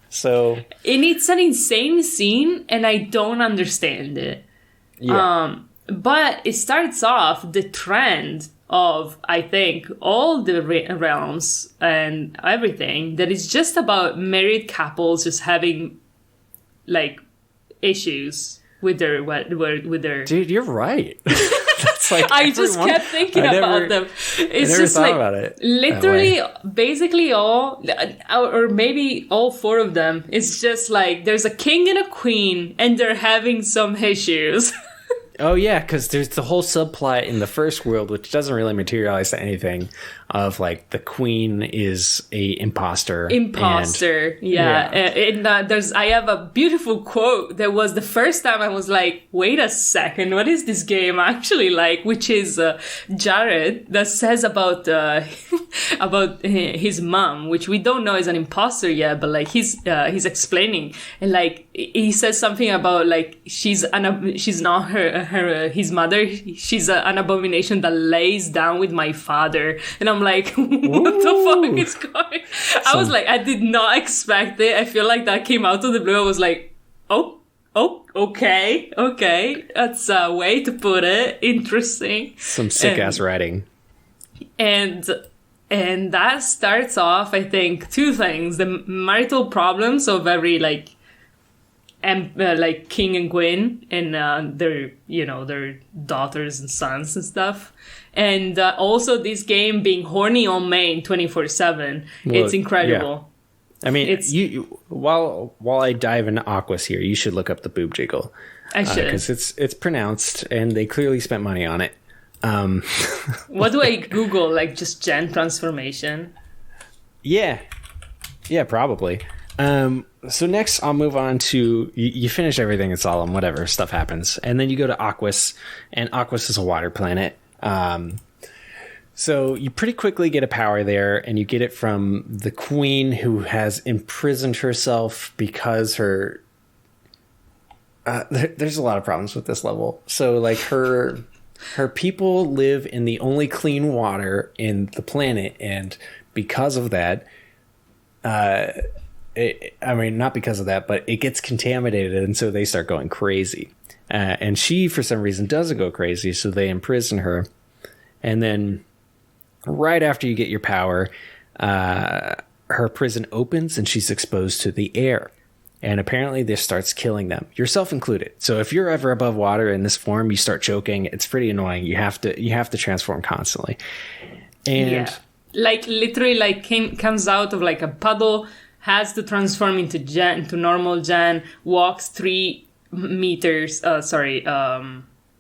So and it's an insane scene, and I don't understand it. Yeah. But it starts off the trend of, I think, all the realms and everything that is just about married couples just having like issues with their Dude, you're right. That's like I just kept thinking about them. It's never just thought like about it literally basically all, or maybe all four of them. It's just like there's a king and a queen and they're having some issues. Oh, yeah, because there's the whole subplot in the first world, which doesn't really materialize to anything, of like the queen is a imposter. Yeah. I have a beautiful quote that was the first time I was like, wait a second, what is this game actually like? Which is Jared that says about about his mom, which we don't know is an imposter yet, but like he's explaining, and like he says something about like she's not his mother. She's an abomination that lays down with my father, and I'm like, what the fuck is going? I was like, I did not expect it. I feel like that came out of the blue. I was like, oh, okay, that's a way to put it. Interesting. Some sick ass writing. And that starts off, I think, two things: the marital problems of every like king and queen and their daughters and sons and stuff, and also this game being horny on main 24/7. It's incredible. Yeah. I mean, you while I dive into Aquas here, you should look up the boob jiggle. I should, because it's pronounced and they clearly spent money on it. What do I Google? Like just Gen transformation? Yeah, probably. So next I'll move on to, you finish everything in Solemn, whatever, stuff happens. And then you go to Aquas, and Aquas is a water planet. So you pretty quickly get a power there, and you get it from the queen who has imprisoned herself because her... there's a lot of problems with this level. So like her people live in the only clean water in the planet, and because of that... not because of that, but it gets contaminated, and so they start going crazy. And she, for some reason, doesn't go crazy, so they imprison her. And then right after you get your power, her prison opens, and she's exposed to the air. And apparently this starts killing them, yourself included. So if you're ever above water in this form, you start choking. It's pretty annoying. You have to transform constantly. And like literally like comes out of like a puddle, has to transform into normal Jen, walks 3 meters,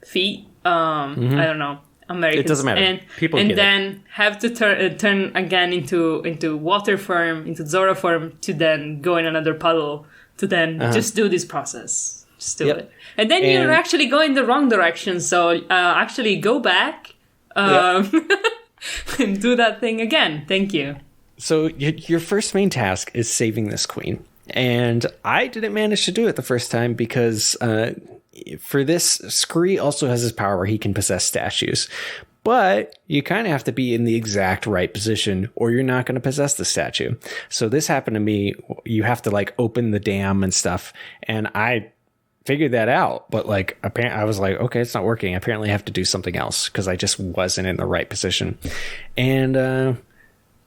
feet. I don't know, Americans. It doesn't matter. And then have to turn again into water form, into Zora form, to then go in another puddle, to then just do this process. Just do it. And then you're actually going the wrong direction, so actually go back and do that thing again. Thank you. So your first main task is saving this queen. And I didn't manage to do it the first time because for this, Scree also has his power where he can possess statues. But you kind of have to be in the exact right position or you're not going to possess the statue. So this happened to me. You have to like open the dam and stuff. And I figured that out. But like apparently I was like, okay, it's not working. Apparently I have to do something else because I just wasn't in the right position. And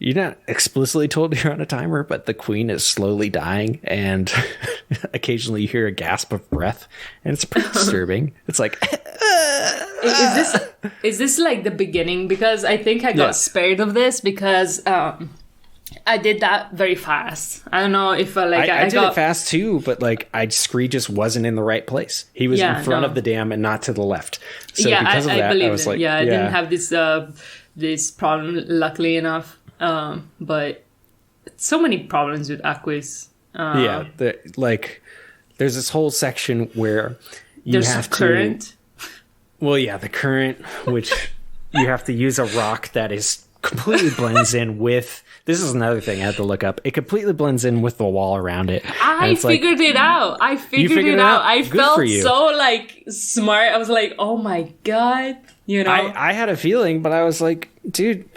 you're not explicitly told you're on a timer, but the queen is slowly dying, and occasionally you hear a gasp of breath, and it's pretty disturbing. It's like, is this like the beginning? Because I think I got spared of this because I did that very fast. I don't know if I did it fast too, but like Scree just wasn't in the right place. He was in front of the dam and not to the left. So because of that, I was like, I didn't have this problem, luckily enough. But so many problems with Aquis. There's this whole section where you have current. Well, yeah, the current, which you have to use a rock that is completely blends in with. This is another thing I had to look up. It completely blends in with the wall around it. I figured it out. I figured it out. I felt so like smart. I was like, oh my God. You know, I had a feeling, but I was like, dude,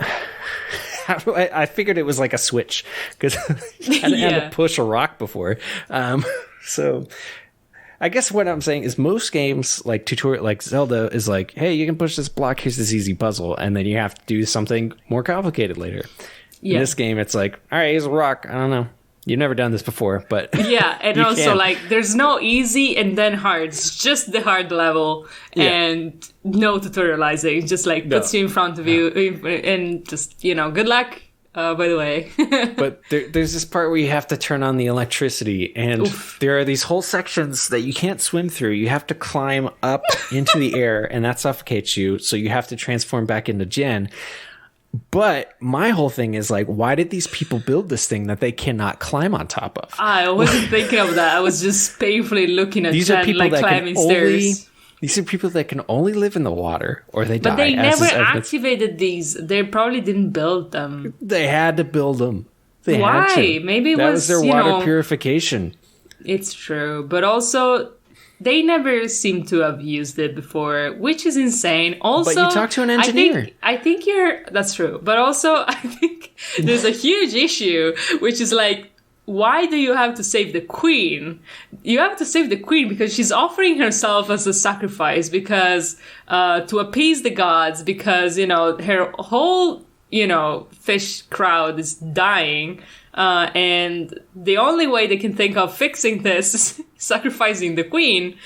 I figured it was like a switch because I hadn't had to push a rock before. So I guess what I'm saying is most games like tutorial, like Zelda, is like, hey, you can push this block. Here's this easy puzzle. And then you have to do something more complicated later. In this game, it's like, all right, here's a rock. I don't know. You've never done this before, but yeah, and also like there's no easy and then hard. It's just the hard level and no tutorializing. It just like puts you in front of you and just, you know, good luck. By the way. But there's this part where you have to turn on the electricity, and there are these whole sections that you can't swim through. You have to climb up into the air, and that suffocates you. So you have to transform back into Jen. But my whole thing is like, why did these people build this thing that they cannot climb on top of? I wasn't thinking of that. I was just painfully looking at Jen like climbing stairs. These are people that can only live in the water or they die. But they never activated these. They probably didn't build them. They had to build them. Why? Maybe that was their water purification. It's true. But also, they never seem to have used it before, which is insane. Also, but you talk to an engineer. I think that's true. But also, I think there's a huge issue, which is like, why do you have to save the queen? You have to save the queen because she's offering herself as a sacrifice because to appease the gods, because, you know, her whole, you know, fish crowd is dying. And the only way they can think of fixing this is sacrificing the queen.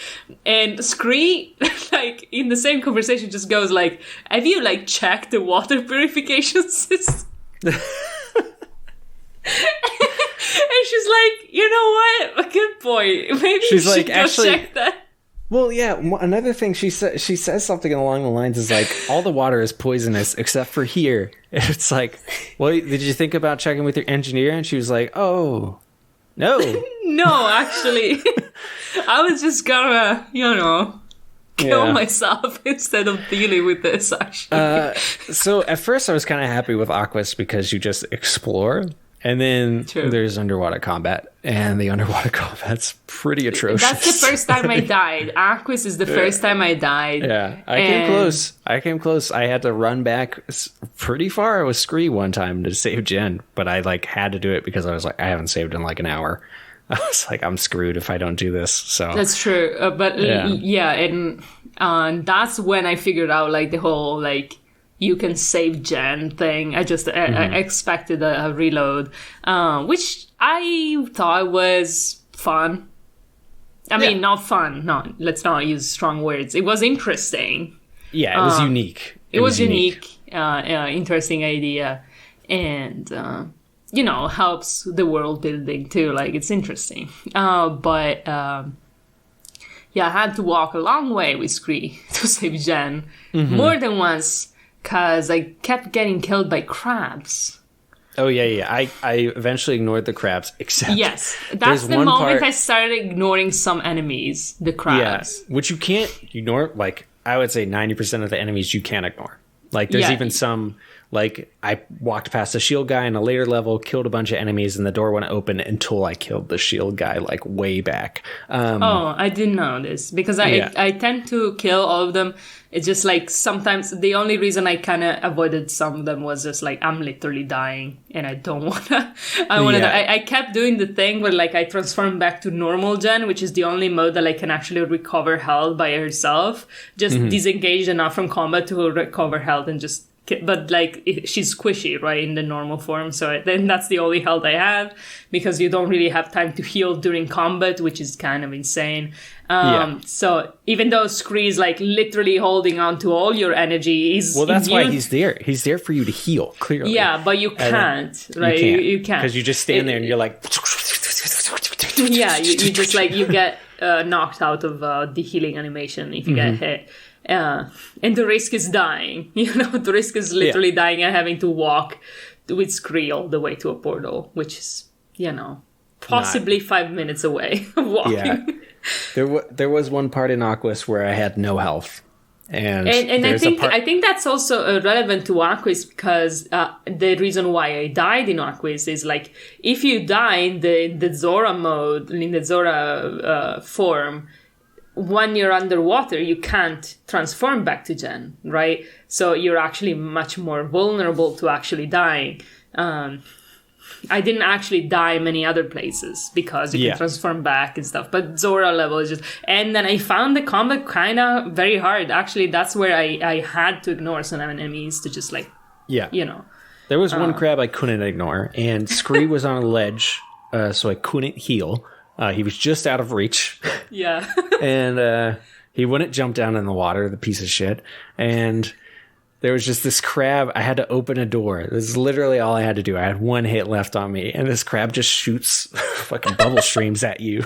And Scree, like, in the same conversation just goes like, have you, like, checked the water purification system? And she's like, you know what? A good point. Maybe she's you should go check that. Well, yeah. Another thing she says something along the lines is like, all the water is poisonous except for here. And it's like, well, did you think about checking with your engineer? And she was like, oh, no. No, actually, I was just gonna, you know, kill myself instead of dealing with this. Actually, so at first I was kind of happy with Aquis because you just explore. And then there's underwater combat, and the underwater combat's pretty atrocious. That's the first time I died. Aquis is the first time I died. Yeah, I came close. I had to run back pretty far with Scree one time to save Jen, but I like had to do it because I was like, I haven't saved in like an hour. I was like, I'm screwed if I don't do this. So that's true. And that's when I figured out like the whole like, you can save Jen thing. I just I expected a reload, which I thought was fun. I mean, not fun. No, let's not use strong words. It was interesting. Yeah, it was unique. It was unique. Interesting idea. And, you know, helps the world building too. Like, it's interesting. But I had to walk a long way with Scree to save Jen. More than once. Because I kept getting killed by crabs. Oh, yeah. I eventually ignored the crabs, except... Yes, that's the moment I started ignoring some enemies, the crabs. Yeah, which you can't ignore. Like, I would say 90% of the enemies you can't ignore. Like, there's even some... Like, I walked past a shield guy in a later level, killed a bunch of enemies, and the door wouldn't open until I killed the shield guy, like, way back. I didn't know this, because I tend to kill all of them. It's just, like, sometimes the only reason I kind of avoided some of them was just, like, I'm literally dying, and I don't want to... I kept doing the thing where, like, I transformed back to normal Jen, which is the only mode that I can actually recover health by herself. Just disengage enough from combat to recover health and just but like she's squishy, right, in the normal form. So then that's the only health I have, because you don't really have time to heal during combat, which is kind of insane. So even though Scree is like literally holding on to all your energy, that's why he's there. He's there for you to heal, clearly. Yeah, but you can't, right? You can't. Because you just stand there and you're like... Yeah, you just like, you get knocked out of the healing animation if you get hit. And the risk is dying. The risk is literally dying and having to walk with Scree all the way to a portal, which is, possibly 5 minutes away of walking. Yeah. There was one part in Aquas where I had no health. And I think that's also relevant to Aquis, because the reason why I died in Aquis is like, if you die in the Zora mode, in the Zora form, when you're underwater, you can't transform back to Jen, right? So you're actually much more vulnerable to actually dying. I didn't actually die many other places because you can transform back and stuff. But Zora level is just... And then I found the combat kind of very hard. Actually, that's where I had to ignore some enemies to just like... Yeah. There was one crab I couldn't ignore. And Scree was on a ledge, so I couldn't heal. He was just out of reach. Yeah. And he wouldn't jump down in the water, the piece of shit. And... there was just this crab. I had to open a door. This is literally all I had to do. I had one hit left on me, and this crab just shoots fucking bubble streams at you.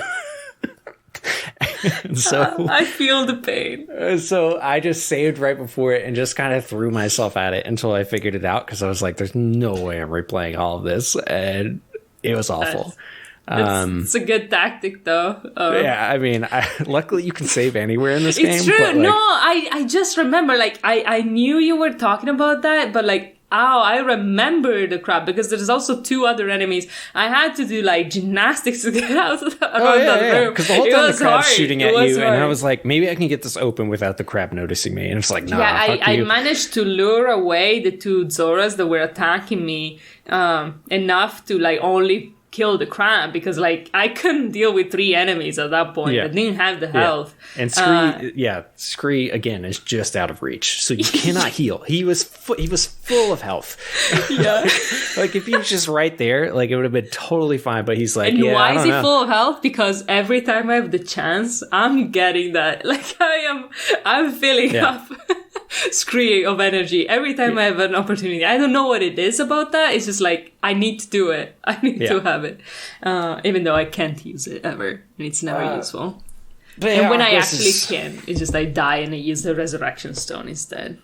And so I feel the pain. So I just saved right before it and just kind of threw myself at it until I figured it out, because I was like, there's no way I'm replaying all of this. And it was awful. It's a good tactic, though. Yeah, I mean, luckily you can save anywhere in this game. It's true. But no, I just remember, like, I knew you were talking about that, but like, I remember the crab, because there's also 2 other enemies. I had to do like gymnastics to get out of that room. Because the whole time the crab's shooting at you, and I was like, maybe I can get this open without the crab noticing me. And it's like, nah, I managed to lure away the 2 Zoras that were attacking me enough to like only kill the crab, because like I couldn't deal with 3 enemies at that point. I didn't have the health. And Scree again is just out of reach, so you cannot heal. He was full of health. Yeah. Like if he was just right there, like it would have been totally fine. But he's like, and why is he full of health? Because every time I have the chance, I'm getting that. Like I'm filling up Scree of energy every time I have an opportunity. I don't know what it is about that. It's just like I need to do it. I need to have it, even though I can't use it ever, and it's never useful. And when I actually can, it's just I die and I use the resurrection stone instead.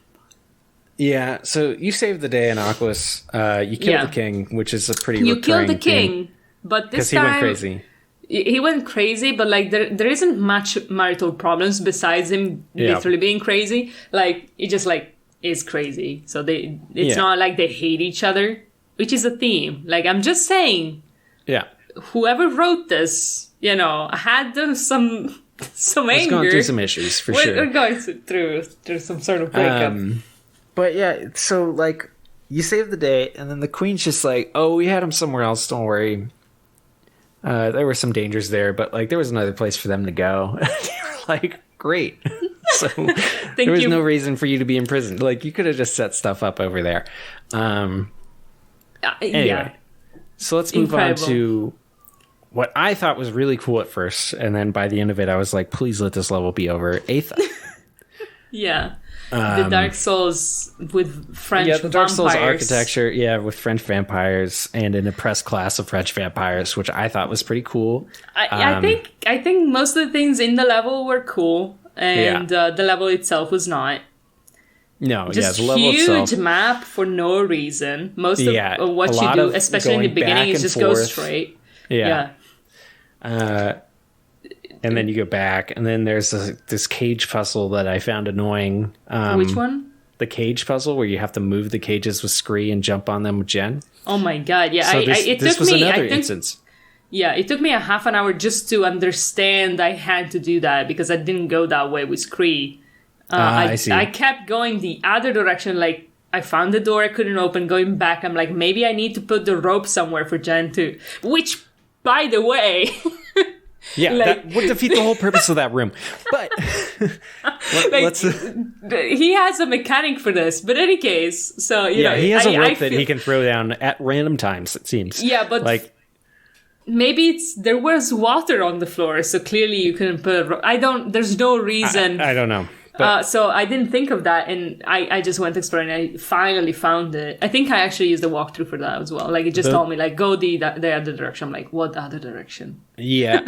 Yeah, so you saved the day in Aquas. You killed the king, which is a pretty recurring killed the king, thing, but this time... he went crazy. He went crazy, but like there isn't much marital problems besides him literally being crazy. Like, it just like is crazy. So it's not like they hate each other, which is a theme. Like, I'm just saying. Yeah. Whoever wrote this, had some anger. It's going through some issues, for sure. We're going through some sort of breakup. But yeah, so like, you save the day, and then the queen's just like, oh, we had him somewhere else, don't worry. There were some dangers there, but like there was another place for them to go. They were like, great. So there was no reason for you to be imprisoned. Like, you could have just set stuff up over there. Anyway, so let's move on to what I thought was really cool at first, and then by the end of it, I was like, please let this level be over. Aetha. The Dark Souls with French vampires. Yeah, the Dark Souls architecture, with French vampires and an oppressed class of French vampires, which I thought was pretty cool. I think most of the things in the level were cool, and the level itself was not. No, just the level huge itself. Map for no reason. Most of what you do, especially in the beginning, is just go straight. And then you go back, and then there's this cage puzzle that I found annoying. Which one? The cage puzzle where you have to move the cages with Scree and jump on them with Jen. Oh my god! Yeah, so this was another instance. Yeah, it took me a half an hour just to understand I had to do that, because I didn't go that way with Scree. I see. I kept going the other direction. Like, I found the door I couldn't open. Going back, I'm like, maybe I need to put the rope somewhere for Jen too. Which, by the way. Yeah, that would defeat the whole purpose of that room. But let's. He has a mechanic for this, but in any case, so you know, he has a rope that he can throw down at random times. It seems. Yeah, but like maybe there was water on the floor, so clearly you couldn't put a rope. There's no reason. I don't know. So I didn't think of that, and I just went exploring. I finally found it. I think I actually used the walkthrough for that as well. Like, it just told me, like, go the other direction. I'm like, what other direction? Yeah,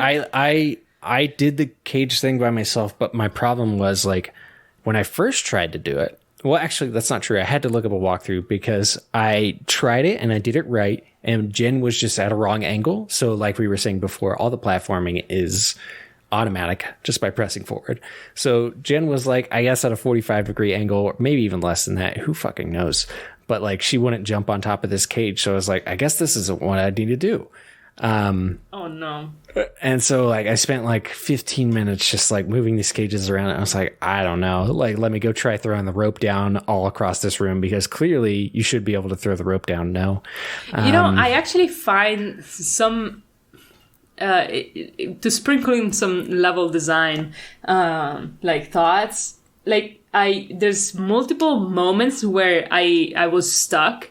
I did the cage thing by myself, but my problem was, like, when I first tried to do it, well, actually, that's not true. I had to look up a walkthrough because I tried it, and I did it right, and Jen was just at a wrong angle. So, like we were saying before, all the platforming is automatic just by pressing forward. So Jen was like, I guess at a 45-degree angle, or maybe even less than that. Who fucking knows? But like, she wouldn't jump on top of this cage. So I was like, I guess this isn't what I need to do. Oh no. And so like, I spent like 15 minutes just like moving these cages around. And I was like, I don't know. Like, let me go try throwing the rope down all across this room, because clearly you should be able to throw the rope down. No. You know, I actually find some to sprinkle in some level design like thoughts, like there's multiple moments where I was stuck,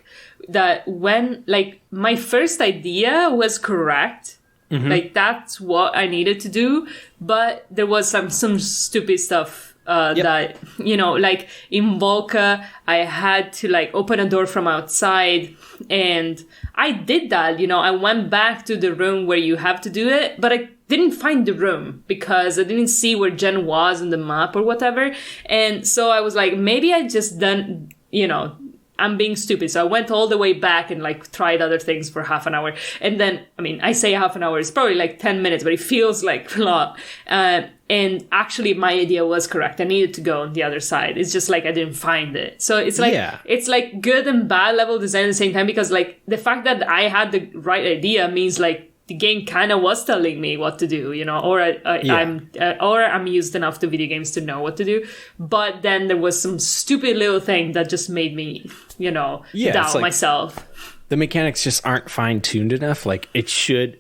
that when like my first idea was correct, like that's what I needed to do, but there was some stupid stuff that, you know, like in Volca, I had to like open a door from outside, and I did that. You know, I went back to the room where you have to do it, but I didn't find the room because I didn't see where Jen was in the map or whatever. And so I was like, maybe I just done, you know, I'm being stupid. So I went all the way back and like tried other things for half an hour. And then, I mean, I say half an hour, it's probably like 10 minutes, but it feels like a lot. And actually my idea was correct. I needed to go on the other side. It's just like I didn't find it. So it's like, it's like good and bad level design at the same time, because like the fact that I had the right idea means like the game kind of was telling me what to do, you know, or I'm used enough to video games to know what to do. But then there was some stupid little thing that just made me, you know, doubt like myself. The mechanics just aren't fine tuned enough. Like it should,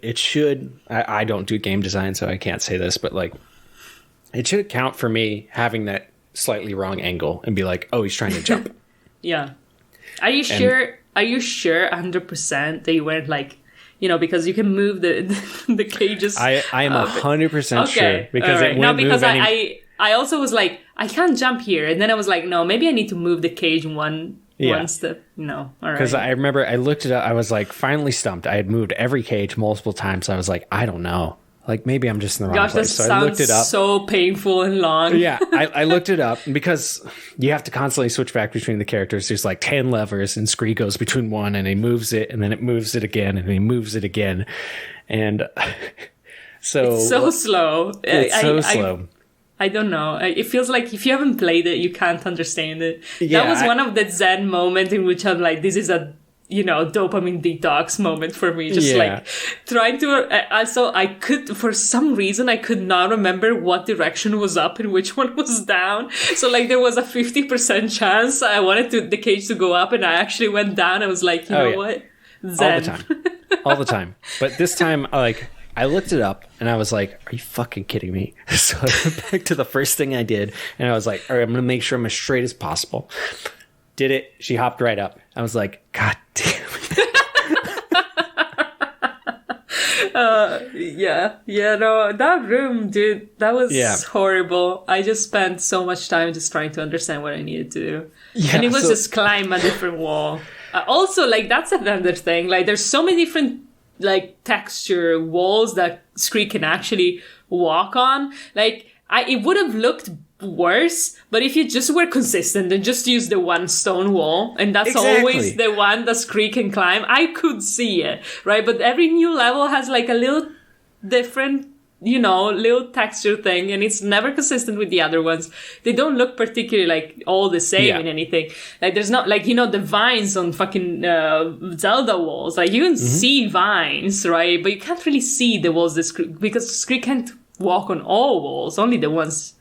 I don't do game design, so I can't say this, but like it should account for me having that slightly wrong angle and be like, oh, he's trying to jump. Yeah. Are you sure 100% that you weren't like, you know, because you can move the cages. I am 100% sure, because it wouldn't because move I also was like, I can't jump here, and then I was like, no, maybe I need to move the cage one step. No, all right. Because I remember I looked it up. I was like finally stumped. I had moved every cage multiple times. I was like, I don't know. Like maybe I'm just in the wrong place. So I looked it up. So painful and long. Yeah, I looked it up because you have to constantly switch back between the characters. There's like 10 levers, and Scree goes between one, and he moves it, and then it moves it again, and he moves it again, and so it's so slow. It's so slow. I don't know. It feels like if you haven't played it, you can't understand it. Yeah, that was one of the Zen moments in which I'm like, this is a, you know, dopamine detox moment for me. Just like trying to, also I could, for some reason, I could not remember what direction was up and which one was down. So like there was a 50% chance I wanted the cage to go up, and I actually went down. I was like, you know what? Zen. All the time. But this time, like, I looked it up and I was like, are you fucking kidding me? So I went back to the first thing I did, and I was like, all right, I'm going to make sure I'm as straight as possible. Did it. She hopped right up. I was like, God damn it. No, that room, dude, that was horrible. I just spent so much time just trying to understand what I needed to do. Yeah, and it was just climb a different wall. Also, like, that's another thing. Like, there's so many different, like, texture walls that Scree can actually walk on. Like, it would have looked worse, but if you just were consistent and just use the one stone wall, and that's always the one that Scree can climb, I could see it, right? But every new level has like a little different, you know, little texture thing, and it's never consistent with the other ones. They don't look particularly like all the same in anything. Like there's not like, you know, the vines on fucking Zelda walls. Like you can see vines, right? But you can't really see the walls because Scree can't walk on all walls, only the ones.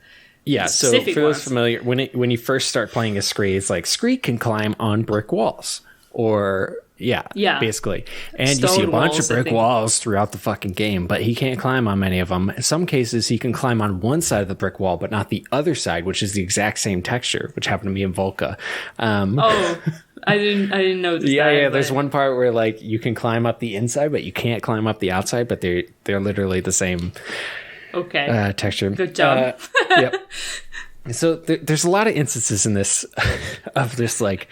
Yeah, so for those familiar, when you first start playing as Scree, it's like Scree can climb on brick walls, or Yeah. Basically. And Stone you see a bunch of walls, I brick think. walls throughout the fucking game, but he can't climb on many of them. In some cases, he can climb on one side of the brick wall, but not the other side, which is the exact same texture, which happened to be in Volca. I didn't know this. Yeah. There's one part where like you can climb up the inside, but you can't climb up the outside, but they're literally the same texture. Good job. Yep. So there's a lot of instances in this of this like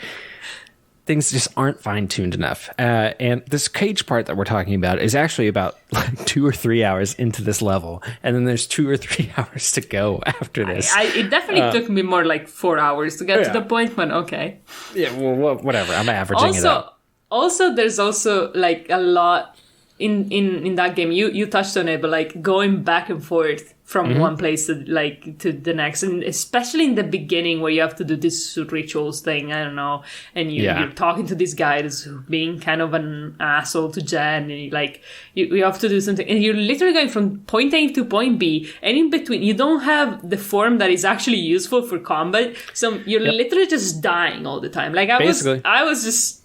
things just aren't fine-tuned enough. And this cage part that we're talking about is actually about like 2 or 3 hours into this level. And then there's 2 or 3 hours to go after this. It definitely took me more like 4 hours to get to the point, but okay. Yeah, well, whatever. I'm averaging it up. Also, there's also like a lot in that game. You touched on it, but like going back and forth from one place to the next, and especially in the beginning where you have to do this rituals thing, I don't know, and you're talking to this guy that's being kind of an asshole to Jen, and you have to do something, and you're literally going from point A to point B, and in between you don't have the form that is actually useful for combat, so you're literally just dying all the time. Like I was just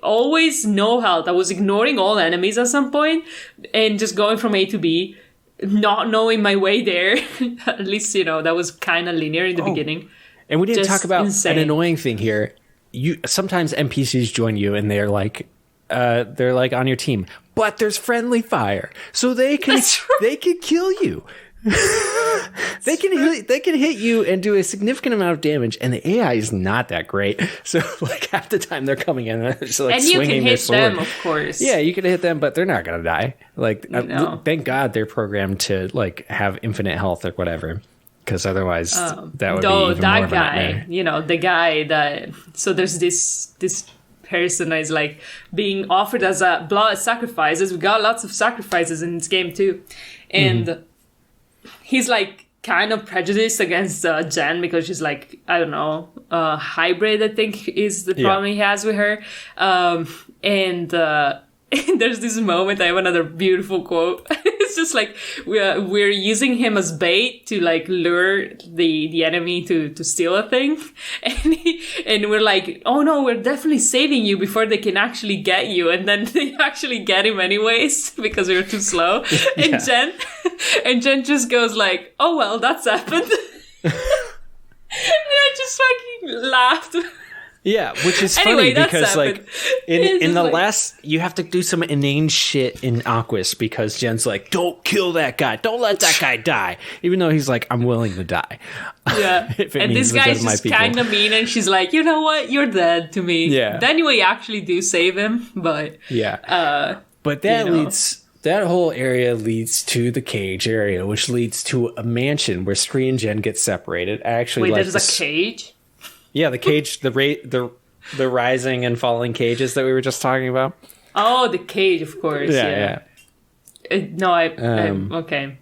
always no health. I was ignoring all enemies at some point and just going from A to B, not knowing my way there. At least, that was kind of linear in the beginning. And we didn't talk about insane. an annoying thing here. Sometimes NPCs join you and they're like on your team, but there's friendly fire, so they can kill you. They can hit you and do a significant amount of damage, and the AI is not that great. So like half the time they're coming in and they're just like swinging their sword. And you can hit them, of course. Yeah, you can hit them, but they're not gonna die. Like No. thank God they're programmed to like have infinite health or whatever, because otherwise that would be even more of a nightmare. The guy that. So there's this person that is like being offered as a blood sacrifices. We got lots of sacrifices in this game too, and he's like kind of prejudiced against Jen because she's like, I don't know, hybrid, I think is the problem he has with her. And there's this moment, I have another beautiful quote. It's just like we're using him as bait to like lure the enemy to steal a thing, and we're like, oh no, we're definitely saving you before they can actually get you, and then they actually get him anyways because we were too slow. And Jen just goes like, oh well, that's happened. And I just fucking laughed. Yeah, which is Anyway, funny because happened. like in the last, you have to do some inane shit in Aquis because Jen's like, don't kill that guy, don't let that guy die, even though he's like, I'm willing to die. Yeah, and this guy's just kind of mean, and she's like, you know what, you're dead to me. Yeah. Then we actually do save him, but but that leads. That whole area leads to the cage area, which leads to a mansion where Scree and Jen get separated. I actually there's a cage. Yeah, the cage, the rising and falling cages that we were just talking about. Oh, the cage, of course. Yeah. No, okay.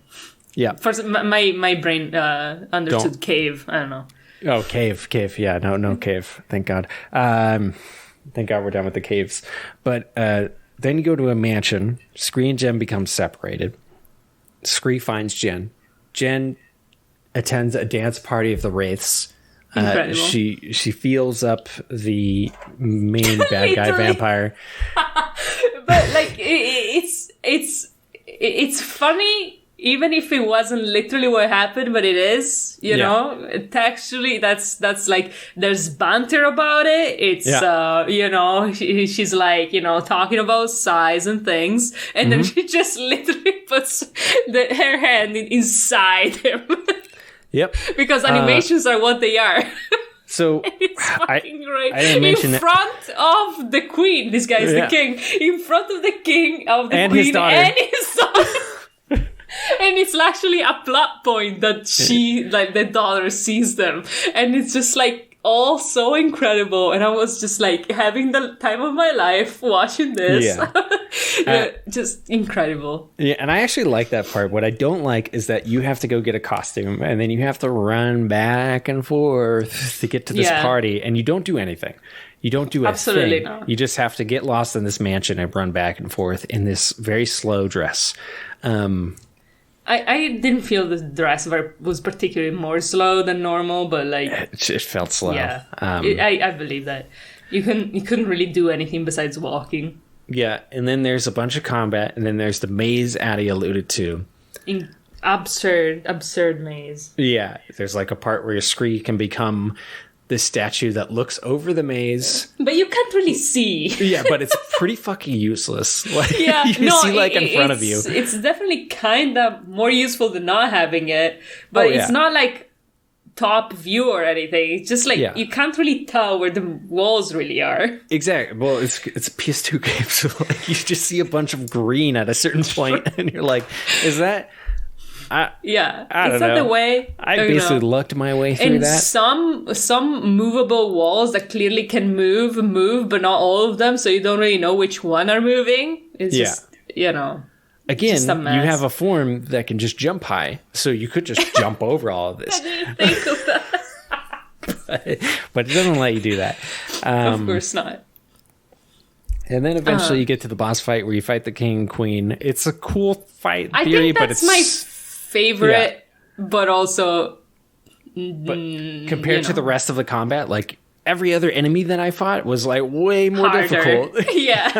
Yeah. First, my brain understood cave. I don't know. Oh, cave. Yeah, no cave. Thank God. Thank God we're done with the caves. But then you go to a mansion. Scree and Jen become separated. Scree finds Jen. Jen attends a dance party of the Wraiths. She feels up the main bad guy vampire. But like it's funny, even if it wasn't literally what happened, but it is, you know, textually that's like, there's banter about it. It's, she's like, talking about size and things. And then she just literally puts her hand inside him. Yep. Because animations are what they are. So it's fucking great. I didn't mention in front of the queen. This guy is the king. In front of the king, of the queen, and his daughter. And it's actually a plot point that the daughter sees them. And it's just like all so incredible. And I was just like having the time of my life watching this. Just incredible. Yeah, and I actually like that part. What I don't like is that you have to go get a costume and then you have to run back and forth to get to this party, and you don't do anything. You don't do Absolutely thing. Not. You just have to get lost in this mansion and run back and forth in this very slow dress. I didn't feel the dress was particularly more slow than normal, but like it felt slow. Yeah, I believe that. You couldn't really do anything besides walking. Yeah, and then there's a bunch of combat, and then there's the maze Adi alluded to. Absurd maze. Yeah, there's like a part where your scree can become this statue that looks over the maze. But you can't really see. Yeah, but it's pretty fucking useless. Like, yeah, you can see like in front of you. It's definitely kind of more useful than not having it. But it's not like top view or anything. It's just like you can't really tell where the walls really are. Exactly. Well, it's a PS2 game, so like you just see a bunch of green at a certain point, and you're like, "Is that?" I don't know. The way I basically lucked my way through that. Some movable walls that clearly can move, but not all of them, so you don't really know which one are moving. It's just Again, just a mess. You have a form that can just jump high, so you could just jump over all of this. I didn't think of that. but it doesn't let you do that. Of course not. And then eventually you get to the boss fight where you fight the king and queen. It's a cool fight I theory, think but that's it's my favorite, but also... But compared to the rest of the combat, like... Every other enemy that I fought was like way more difficult. Yeah,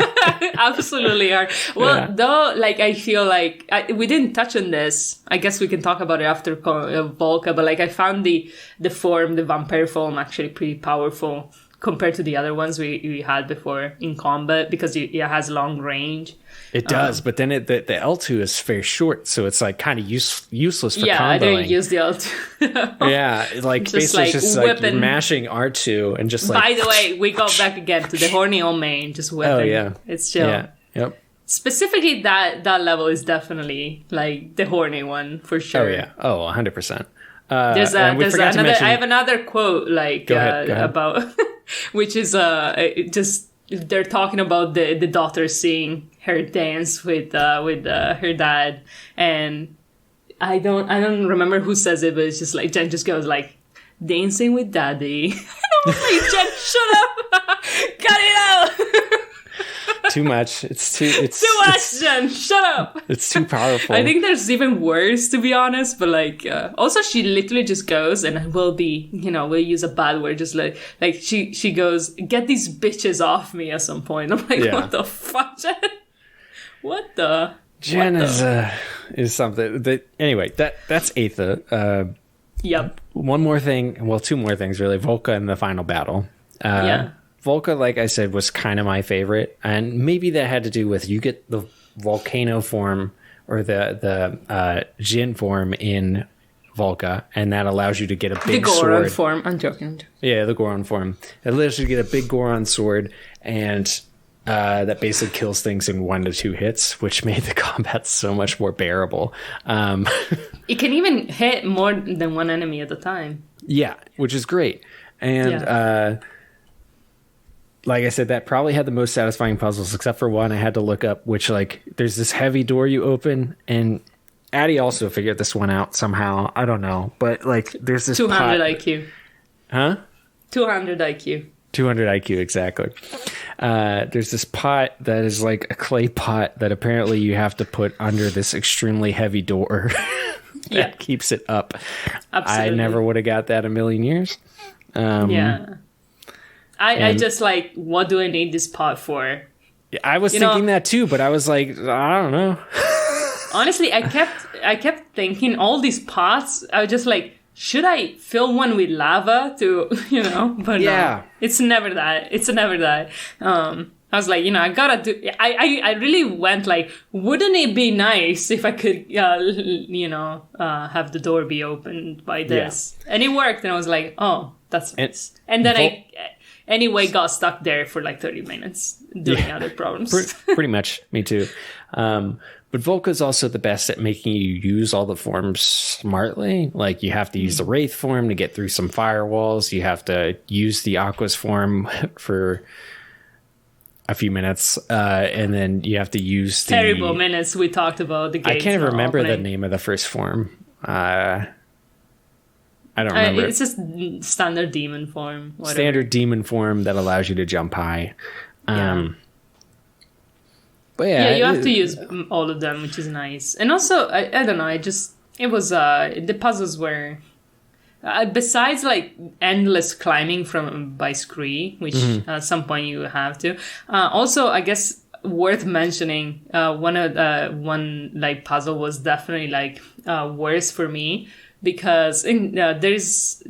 absolutely hard. Well, though, like I feel like we didn't touch on this. I guess we can talk about it after Volca. But like I found the vampire form actually pretty powerful compared to the other ones we had before in combat because it has long range. It does, but then the L2 is very short, so it's like kind of useless for comboing. Yeah, I didn't use the L2. Yeah, like just basically like just like you're mashing R2 and just like... By the way, we got back again to the horny old main, just whipping. Oh, yeah. It's chill. Yeah, yep. Specifically, that level is definitely like the horny one, for sure. Oh, yeah. Oh, 100%. There's another... I have another quote, like, go ahead. about... which is just... They're talking about the daughter seeing her dance with her dad, and I don't remember who says it, but it's just like Jen just goes like, dancing with daddy. And I'm like, Jen, shut up, cut it out. Too much. It's too much, Jen. Shut up. It's too powerful. I think there's even worse, to be honest. But like, also she literally just goes and we'll use a bad word. Just like she goes, get these bitches off me at some point. I'm like, what the fuck, Jen? What the? Jen is something that anyway. That's Aetha. Yep. One more thing. Well, two more things really. Volca and the final battle. Volca, like I said, was kind of my favorite, and maybe that had to do with you get the volcano form or the Jin form in Volca, and that allows you to get a big sword. The Goron form. I'm joking. Yeah, the Goron form. It allows you to get a big Goron sword, and that basically kills things in 1 to 2 hits, which made the combat so much more bearable. It can even hit more than one enemy at a time. Yeah, which is great. And like I said, that probably had the most satisfying puzzles, except for one I had to look up, which, like, there's this heavy door you open, and Adi also figured this one out somehow. I don't know. But, like, there's this 200 IQ. Huh? 200 IQ. 200 IQ, exactly. There's this pot that is like a clay pot that apparently you have to put under this extremely heavy door that keeps it up. Absolutely. I never would have got that a million years. I just like, what do I need this pot for? I was thinking that too, but I was like, I don't know. Honestly, I kept thinking all these pots. I was just like, should I fill one with lava to, But no, it's never that. I was like, I gotta do. I really went like, wouldn't it be nice if I could, have the door be opened by this? And it worked, and I was like, oh, that's nice. And then I anyway got stuck there for like 30 minutes doing other problems. Pretty much, me too. But Volca is also the best at making you use all the forms smartly. Like, you have to use the Wraith form to get through some firewalls. You have to use the Aqua's form for a few minutes. And then you have to use the... Terrible minutes we talked about. The gates. I can't remember the name of the first form. I don't remember. It's just standard demon form. Whatever. Standard demon form that allows you to jump high. But you have to use all of them, which is nice. And also, I don't know, it was, the puzzles were, besides like endless climbing by Scree, which at some point you have to. Also, I guess worth mentioning, one like puzzle was definitely like worse for me because there's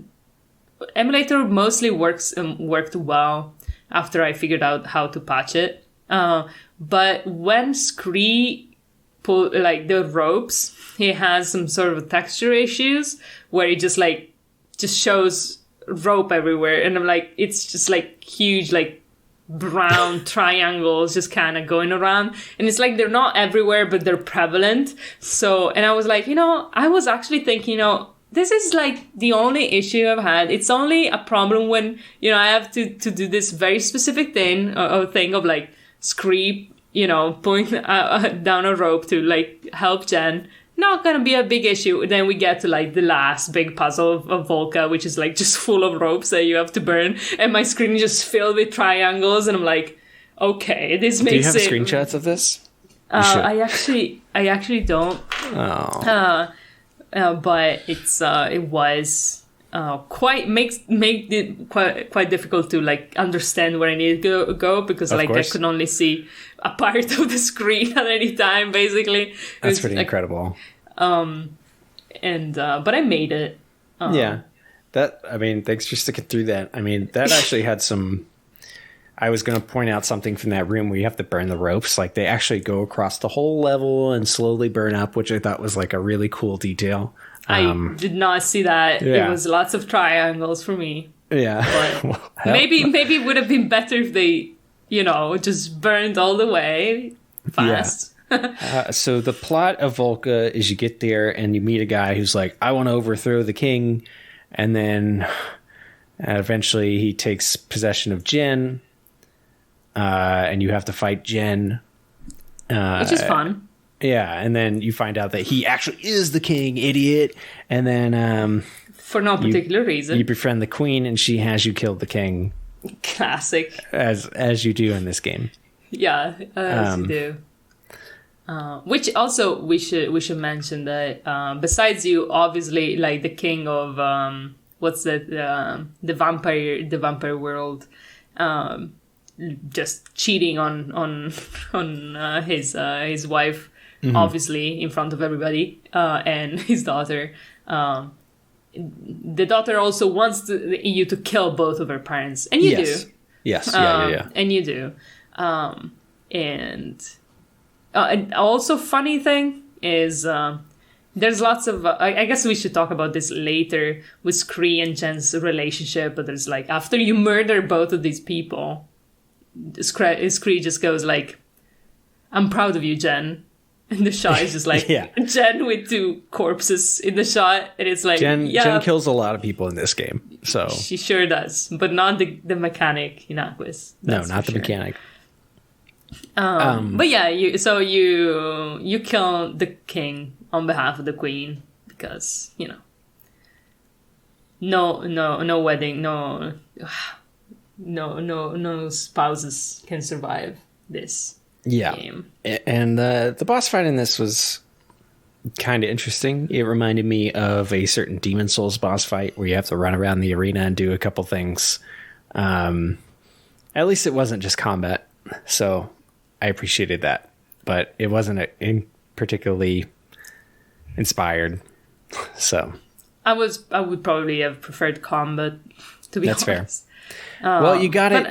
emulator mostly worked well after I figured out how to patch it. But when Scree pull like the ropes, he has some sort of texture issues where it just shows rope everywhere, and I'm like, it's just like huge like brown triangles just kind of going around, and it's like they're not everywhere but they're prevalent. So, and I was like, I was actually thinking, this is like the only issue I've had. It's only a problem when I have to do this very specific thing of like Scree pulling down a rope to like help Jen. Not gonna be a big issue. Then we get to like the last big puzzle of Volca, which is like just full of ropes that you have to burn, and my screen is just filled with triangles, and I'm like, okay, this makes it. Do you have screenshots of this? I actually don't. Oh. But it was made it quite difficult to like understand where I need to go because of like course. I could only see a part of the screen at any time, basically. That's pretty incredible. But I made it. Yeah. Thanks for sticking through that. That actually had some. I was going to point out something from that room where you have to burn the ropes. Like they actually go across the whole level and slowly burn up, which I thought was like a really cool detail. I did not see that. Yeah. It was lots of triangles for me. Yeah. But maybe it would have been better if they, just burned all the way fast. Yeah. So the plot of Volca is you get there and you meet a guy who's like, I want to overthrow the king. And then eventually he takes possession of Jen. And you have to fight Jen. Which is fun. Yeah, and then you find out that he actually is the king, idiot. And then for no particular reason, you befriend the queen, and she has you kill the king. Classic, as you do in this game. Yeah, as you do. Which also we should mention that besides you, obviously, like the king of the vampire world. Just cheating on his wife, obviously in front of everybody, and his daughter. The daughter also wants you to kill both of her parents, and you do. Yes, yeah. And you do. And also funny thing is there's lots of I guess we should talk about this later with Scree and Jen's relationship, but there's like after you murder both of these people, Scree just goes like, I'm proud of you, Jen. And the shot is just like Jen with two corpses in the shot, and it's like Jen kills a lot of people in this game. So she sure does, but not the mechanic in Aquis. No, not the mechanic. But yeah, you kill the king on behalf of the queen because no wedding, no spouses can survive this game. And the boss fight in this was kind of interesting. It reminded me of a certain Demon Souls boss fight where you have to run around the arena and do a couple things. At least it wasn't just combat, so I appreciated that. But it wasn't particularly inspired. So I would probably have preferred combat, to be honest. That's fair. Well, you got it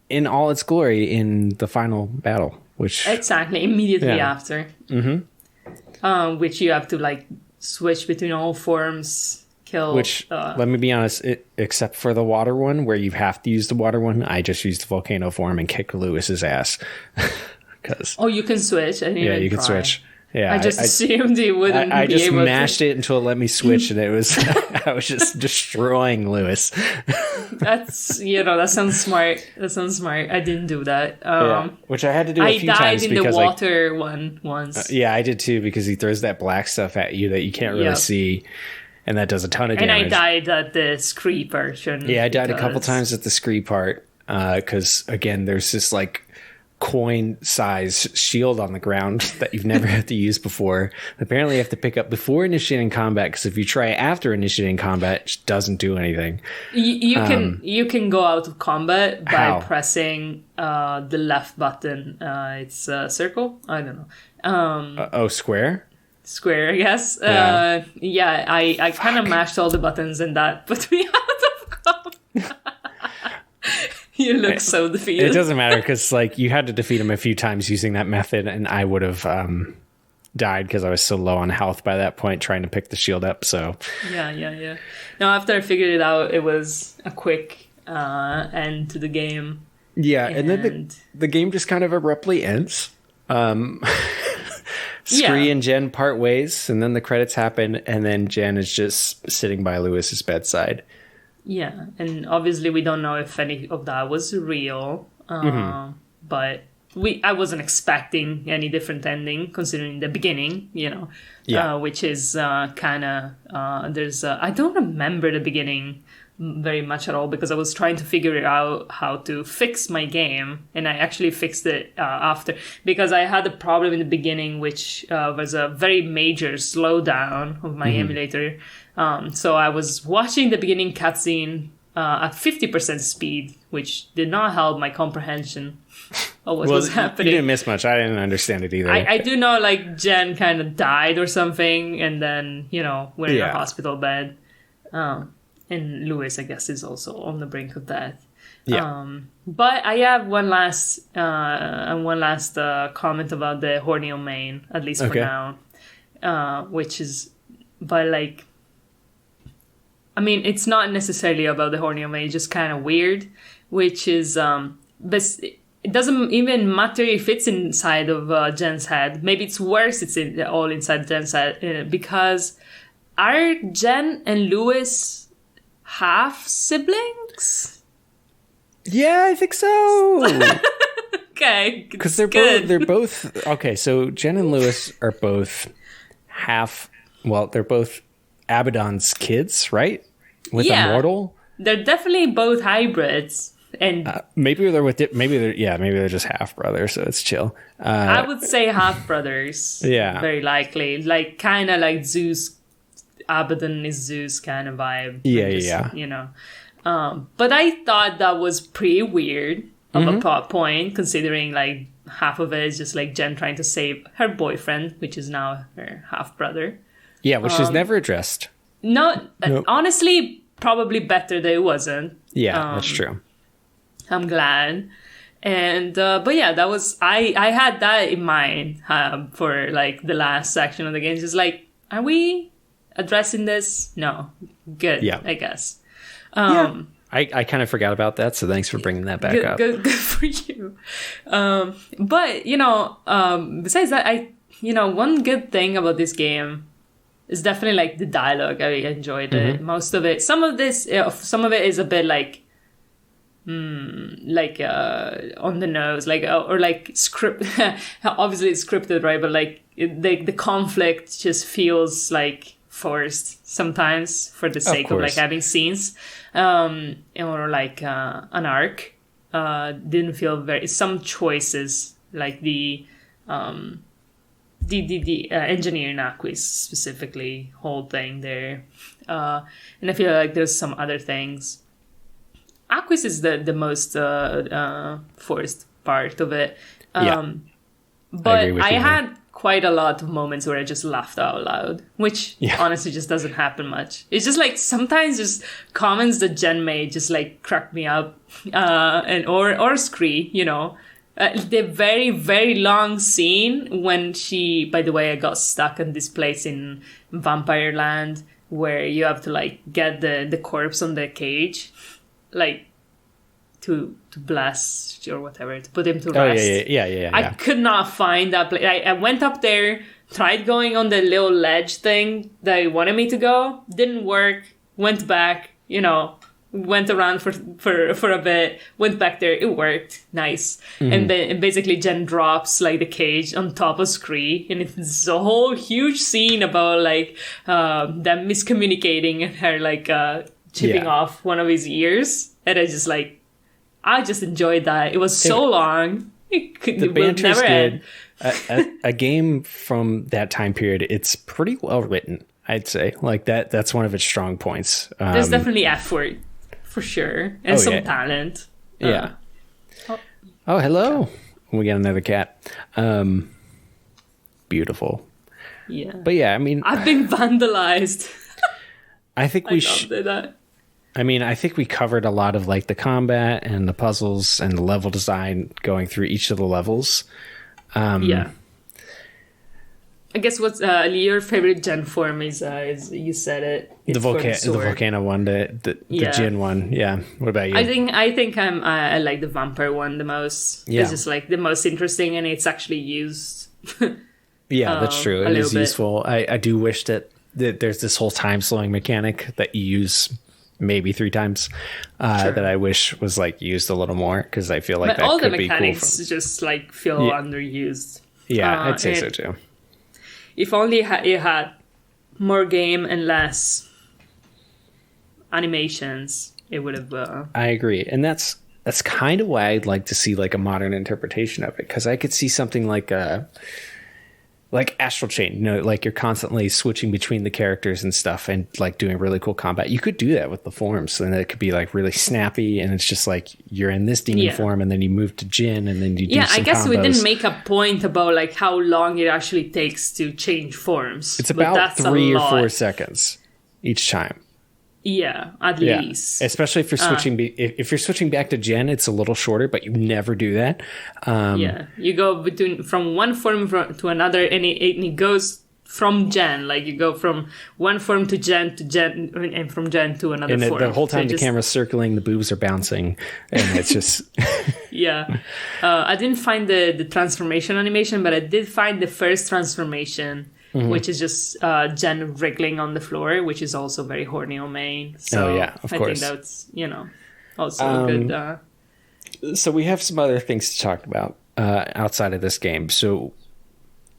in all its glory in the final battle, which exactly immediately after. Mm-hmm. Which you have to like switch between all forms, kill. Which let me be honest, except for the water one, where you have to use the water one, I just used the volcano form and kicked Lewis's ass. You can switch. You can switch. Yeah, I just assumed he wouldn't. I just mashed it until it let me switch, and it was I was just destroying Lewis. That sounds smart. I didn't do that. Which I had to do a few times. I died in the water one once. I did too, because he throws that black stuff at you that you can't really see, and that does a ton of damage. And I died at the Scree version. Yeah, I died a couple times at the Scree part, because again, there's this like coin-size shield on the ground that you've never had to use before. Apparently, you have to pick up before initiating combat, because if you try after initiating combat, it just doesn't do anything. You can go out of combat by how? pressing the left button. It's a circle. I don't know. Square. Square, I guess. Yeah. I kind of mashed all the buttons and that put me out of combat. You look so defeated. It doesn't matter, because like you had to defeat him a few times using that method, and I would have died because I was so low on health by that point trying to pick the shield up. So yeah. Now after I figured it out, it was a quick end to the game. Yeah, and then the game just kind of abruptly ends. Scree and Jen part ways, and then the credits happen, and then Jen is just sitting by Lewis's bedside. Yeah, and obviously we don't know if any of that was real, but I wasn't expecting any different ending considering the beginning, which is kind of I don't remember the beginning very much at all, because I was trying to figure out how to fix my game, and I actually fixed it after, because I had a problem in the beginning, which was a very major slowdown of my emulator. So I was watching the beginning cutscene at 50% speed, which did not help my comprehension of what was happening. You didn't miss much. I didn't understand it either. I do know, like, Jen kind of died or something, and then, we're in a hospital bed. And Lewis, I guess, is also on the brink of death. Yeah. But I have one last comment about the horny main, at least for now, which is, but like, I mean, it's not necessarily about the horny main, it's just kind of weird, which is, but it doesn't even matter if it's inside of Jen's head. Maybe it's worse, it's all inside Jen's head, because are Jen and Lewis half siblings? Yeah, I think so. Okay, because they're both okay. So Jen and Lewis are both half. Well, they're both Abaddon's kids, right? With Immortal, they're definitely both hybrids, and maybe they're just half brothers. So it's chill. I would say half brothers. Yeah, very likely, like kind of like Zeus. Abaddon is Zeus kind of vibe. Yeah. But I thought that was pretty weird of a plot point, considering like half of it is just like Jen trying to save her boyfriend, which is now her half brother. Yeah, which is never addressed. Nope. Honestly, probably better that it wasn't. Yeah, that's true. I'm glad. And but yeah, that was I had that in mind for like the last section of the game. Just like, are we addressing this? No. Good. Yeah. I guess. I kind of forgot about that, so thanks for bringing that back up. Good for you. But besides that, one good thing about this game is definitely like the dialogue. I enjoyed it. Most of it. Some of it is a bit like on the nose, like or like script. Obviously it's scripted, right? But like the conflict just feels like forced sometimes for the sake of like having scenes, or like an arc. Didn't feel some choices, like the engineer in Aquis specifically, whole thing there, and I feel like there's some other things. Aquis is the most forced part of it, but I had quite a lot of moments where I just laughed out loud, which honestly just doesn't happen much. It's just like sometimes just comments that Jen made just like crack me up, or Scree, the very, very long scene when she, by the way, I got stuck in this place in Vampire Land where you have to like get the corpse on the cage, like to bless or whatever, to put him to rest. Yeah. I could not find that place. I went up there, tried going on the little ledge thing that they wanted me to go, didn't work, went back, went around for a bit, went back there, it worked, nice. And then basically Jen drops like the cage on top of Scree, and it's a whole huge scene about like them miscommunicating and her like chipping off one of his ears, and I just enjoyed that. It was so long. It The banter's good. A game from that time period, it's pretty well written, I'd say. Like that's one of its strong points. There's definitely effort, for sure, and some talent. Yeah. Oh, hello. We got another cat. Beautiful. Yeah. But yeah, I mean, I've been vandalized. I think we should. I mean, I think we covered a lot of like the combat and the puzzles and the level design going through each of the levels. Yeah. I guess what's your favorite gen form is you said it. The volcano one, the Jin one. Yeah. What about you? I think I like the vampire one the most. Yeah. It's just like the most interesting, and it's actually used. Yeah, that's true. It is useful. I do wish that there's this whole time slowing mechanic that you use maybe 3 times that I wish was like used a little more, because I feel like that all could the be mechanics cool just like feel underused. Yeah, I'd say so too. If only it had more game and less animations, it would have. I agree, and that's kind of why I'd like to see like a modern interpretation of it, because I could see something like Astral Chain, you know, like you're constantly switching between the characters and stuff, and like doing really cool combat. You could do that with the forms, and it could be like really snappy, and it's just like you're in this demon form, and then you move to Jin, and then you do some I guess combos. We didn't make a point about like how long it actually takes to change forms. It's about 3 or 4 seconds each time. Yeah, at least. Especially if you're switching. If you're switching back to Gen, it's a little shorter, but you never do that. You go from one form to another, and it goes from Gen. Like you go from one form to Gen, and from Gen to another form. The whole time the camera's circling, the boobs are bouncing, and it's just. Yeah, I didn't find the transformation animation, but I did find the first transformation. Mm-hmm. Which is just Jen wriggling on the floor, which is also very horny on main. So of course. I think that's, also good. So we have some other things to talk about outside of this game. So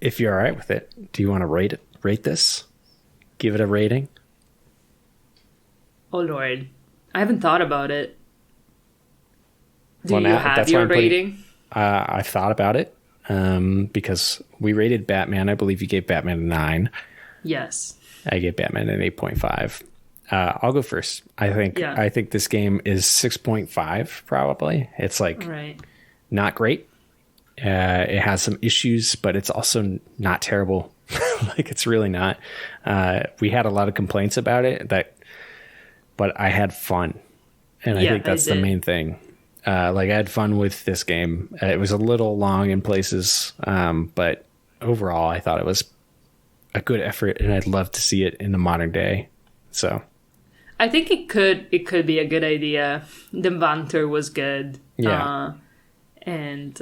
if you're all right with it, do you want to rate this? Give it a rating? Oh, Lord. I haven't thought about it. Do you have your rating? I thought about it. Because we rated Batman. I believe you gave Batman a 9. Yes. I gave Batman an 8.5. I'll go first. I think this game is 6.5 probably. It's like not great. It has some issues, but it's also not terrible. Like it's really not. We had a lot of complaints about it, but I had fun. And I think that's the main thing. Like I had fun with this game. It was a little long in places, but overall I thought it was a good effort, and I'd love to see it in the modern day. So I think it could be a good idea. The banter was good, and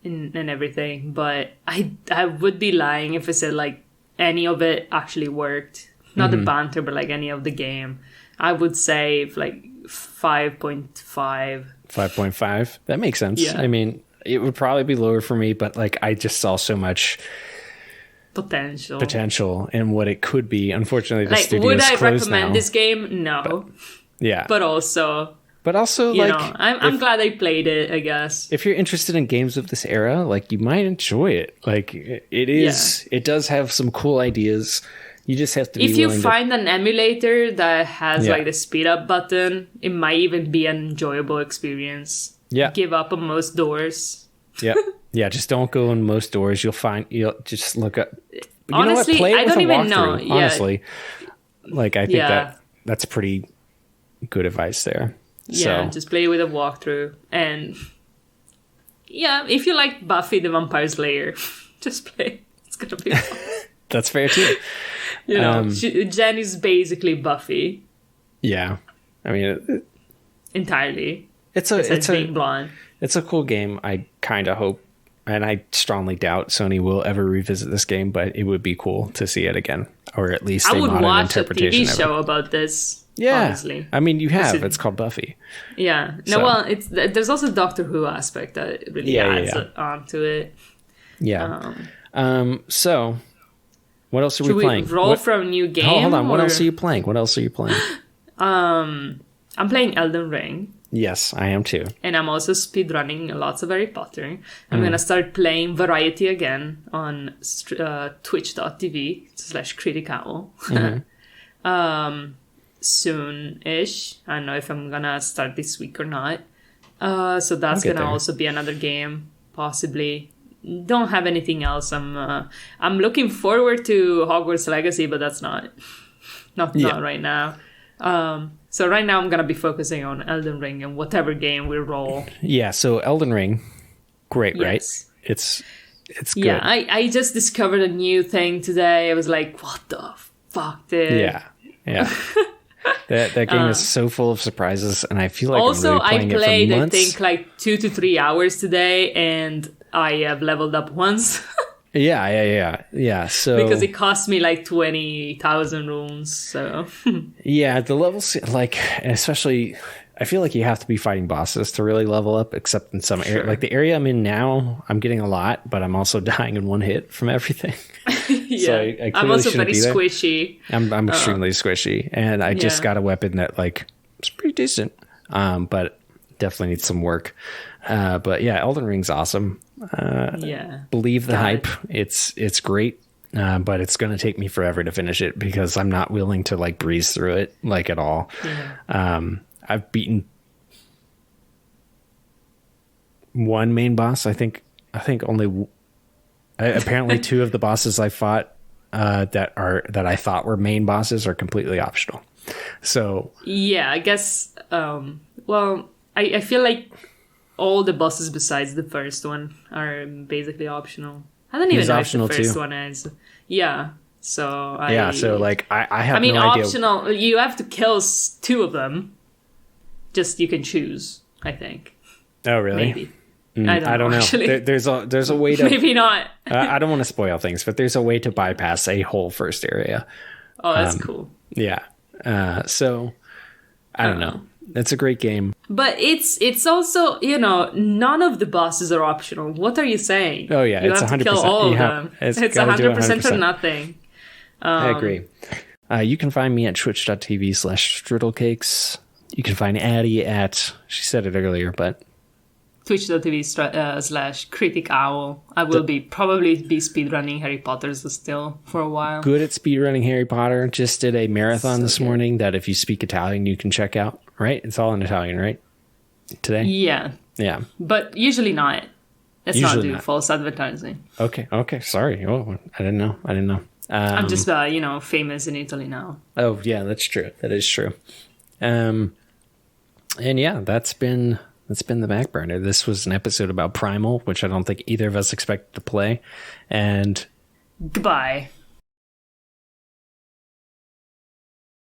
everything. But I would be lying if I said like any of it actually worked. Not the banter, but like any of the game. I would say like 5.5. 5.5. That makes sense. Yeah. I mean, it would probably be lower for me, but like I just saw so much potential in what it could be. Unfortunately, the studio's would I closed recommend now. this game? No. But also, like, I'm glad I played it, I guess. If you're interested in games of this era, like you might enjoy it. Like it is. It does have some cool ideas. You just have to be if you find an emulator that has like the speed up button, it might even be an enjoyable experience. Yeah. Give up on most doors. Yeah, just don't go in most doors. You'll just look up. Honestly, Play it I with don't a even know. walkthrough, honestly. Like I think that's pretty good advice there. Yeah, just play with a walkthrough. And if you like Buffy the Vampire Slayer, just play. It's gonna be fun. That's fair too. Jen is basically Buffy. Yeah, I mean, entirely. It's being blonde. It's a cool game. I kind of hope, and I strongly doubt Sony will ever revisit this game, but it would be cool to see it again, or at least I a would modern watch a interpretation TV show about this. Yeah, honestly. I mean, you have. It's called Buffy. Yeah. No, well, there's also Doctor Who aspect that really adds on to it. Yeah. So. What else are we playing? Should we roll from a new game? Hold on. What else are you playing? I'm playing Elden Ring. Yes, I am too. And I'm also speedrunning lots of Harry Potter. I'm going to start playing Variety again on twitch.tv/criticowl. Soon-ish. I don't know if I'm going to start this week or not. So that's going to also be another game, possibly. Don't have anything else. I'm looking forward to Hogwarts Legacy, but that's not right now. So right now I'm going to be focusing on Elden Ring and whatever game we roll. Yeah, so Elden Ring, great, yes. Right? It's good. Yeah, I just discovered a new thing today. I was like, what the fuck, dude? Yeah. That game is so full of surprises, and I feel like also, I'm really playing I played, it for months. I think, like 2 to 3 hours today, and I have leveled up once. Yeah. So because it cost me like 20,000 runes. So yeah, the levels, like, especially, I feel like you have to be fighting bosses to really level up. Except in some area, like the area I'm in now, I'm getting a lot, but I'm also dying in one hit from everything. Yeah, so I'm also very squishy. I'm extremely squishy, and I just got a weapon that like is pretty decent, but definitely needs some work. But yeah, Elden Ring's awesome. Believe the hype. It's great, but it's going to take me forever to finish it because I'm not willing to like breeze through it like at all. I've beaten one main boss. I think only apparently two of the bosses I fought that I thought were main bosses are completely optional. So yeah, I guess well, I feel like all the bosses besides the first one are basically optional. I don't even know if the first one is. Yeah. So so like I have no idea. Optional, you have to kill two of them. Just you can choose, I think. Oh, really? Maybe. I don't know. Actually. There's a way to maybe not. I don't want to spoil things, but there's a way to bypass a whole first area. Oh, that's cool. Yeah. So I don't know. It's a great game. But it's also, none of the bosses are optional. What are you saying? Oh, yeah. You it's have 100%. to kill all of them. It's 100% or nothing. I agree. You can find me at twitch.tv/striddlecakes. You can find Adi at, she said it earlier, but twitch.tv/criticowl. I will probably be speedrunning Harry Potter still for a while. Good at speedrunning Harry Potter. Just did a marathon this morning that if you speak Italian, you can check out, right? It's all in Italian, right? Today? Yeah. But usually not. Let's not do false advertising. Okay. Sorry. Oh, I didn't know. I'm just, famous in Italy now. Oh, yeah, that's true. That is true. And yeah, that's been the back burner. This was an episode about Primal, which I don't think either of us expected to play. And goodbye.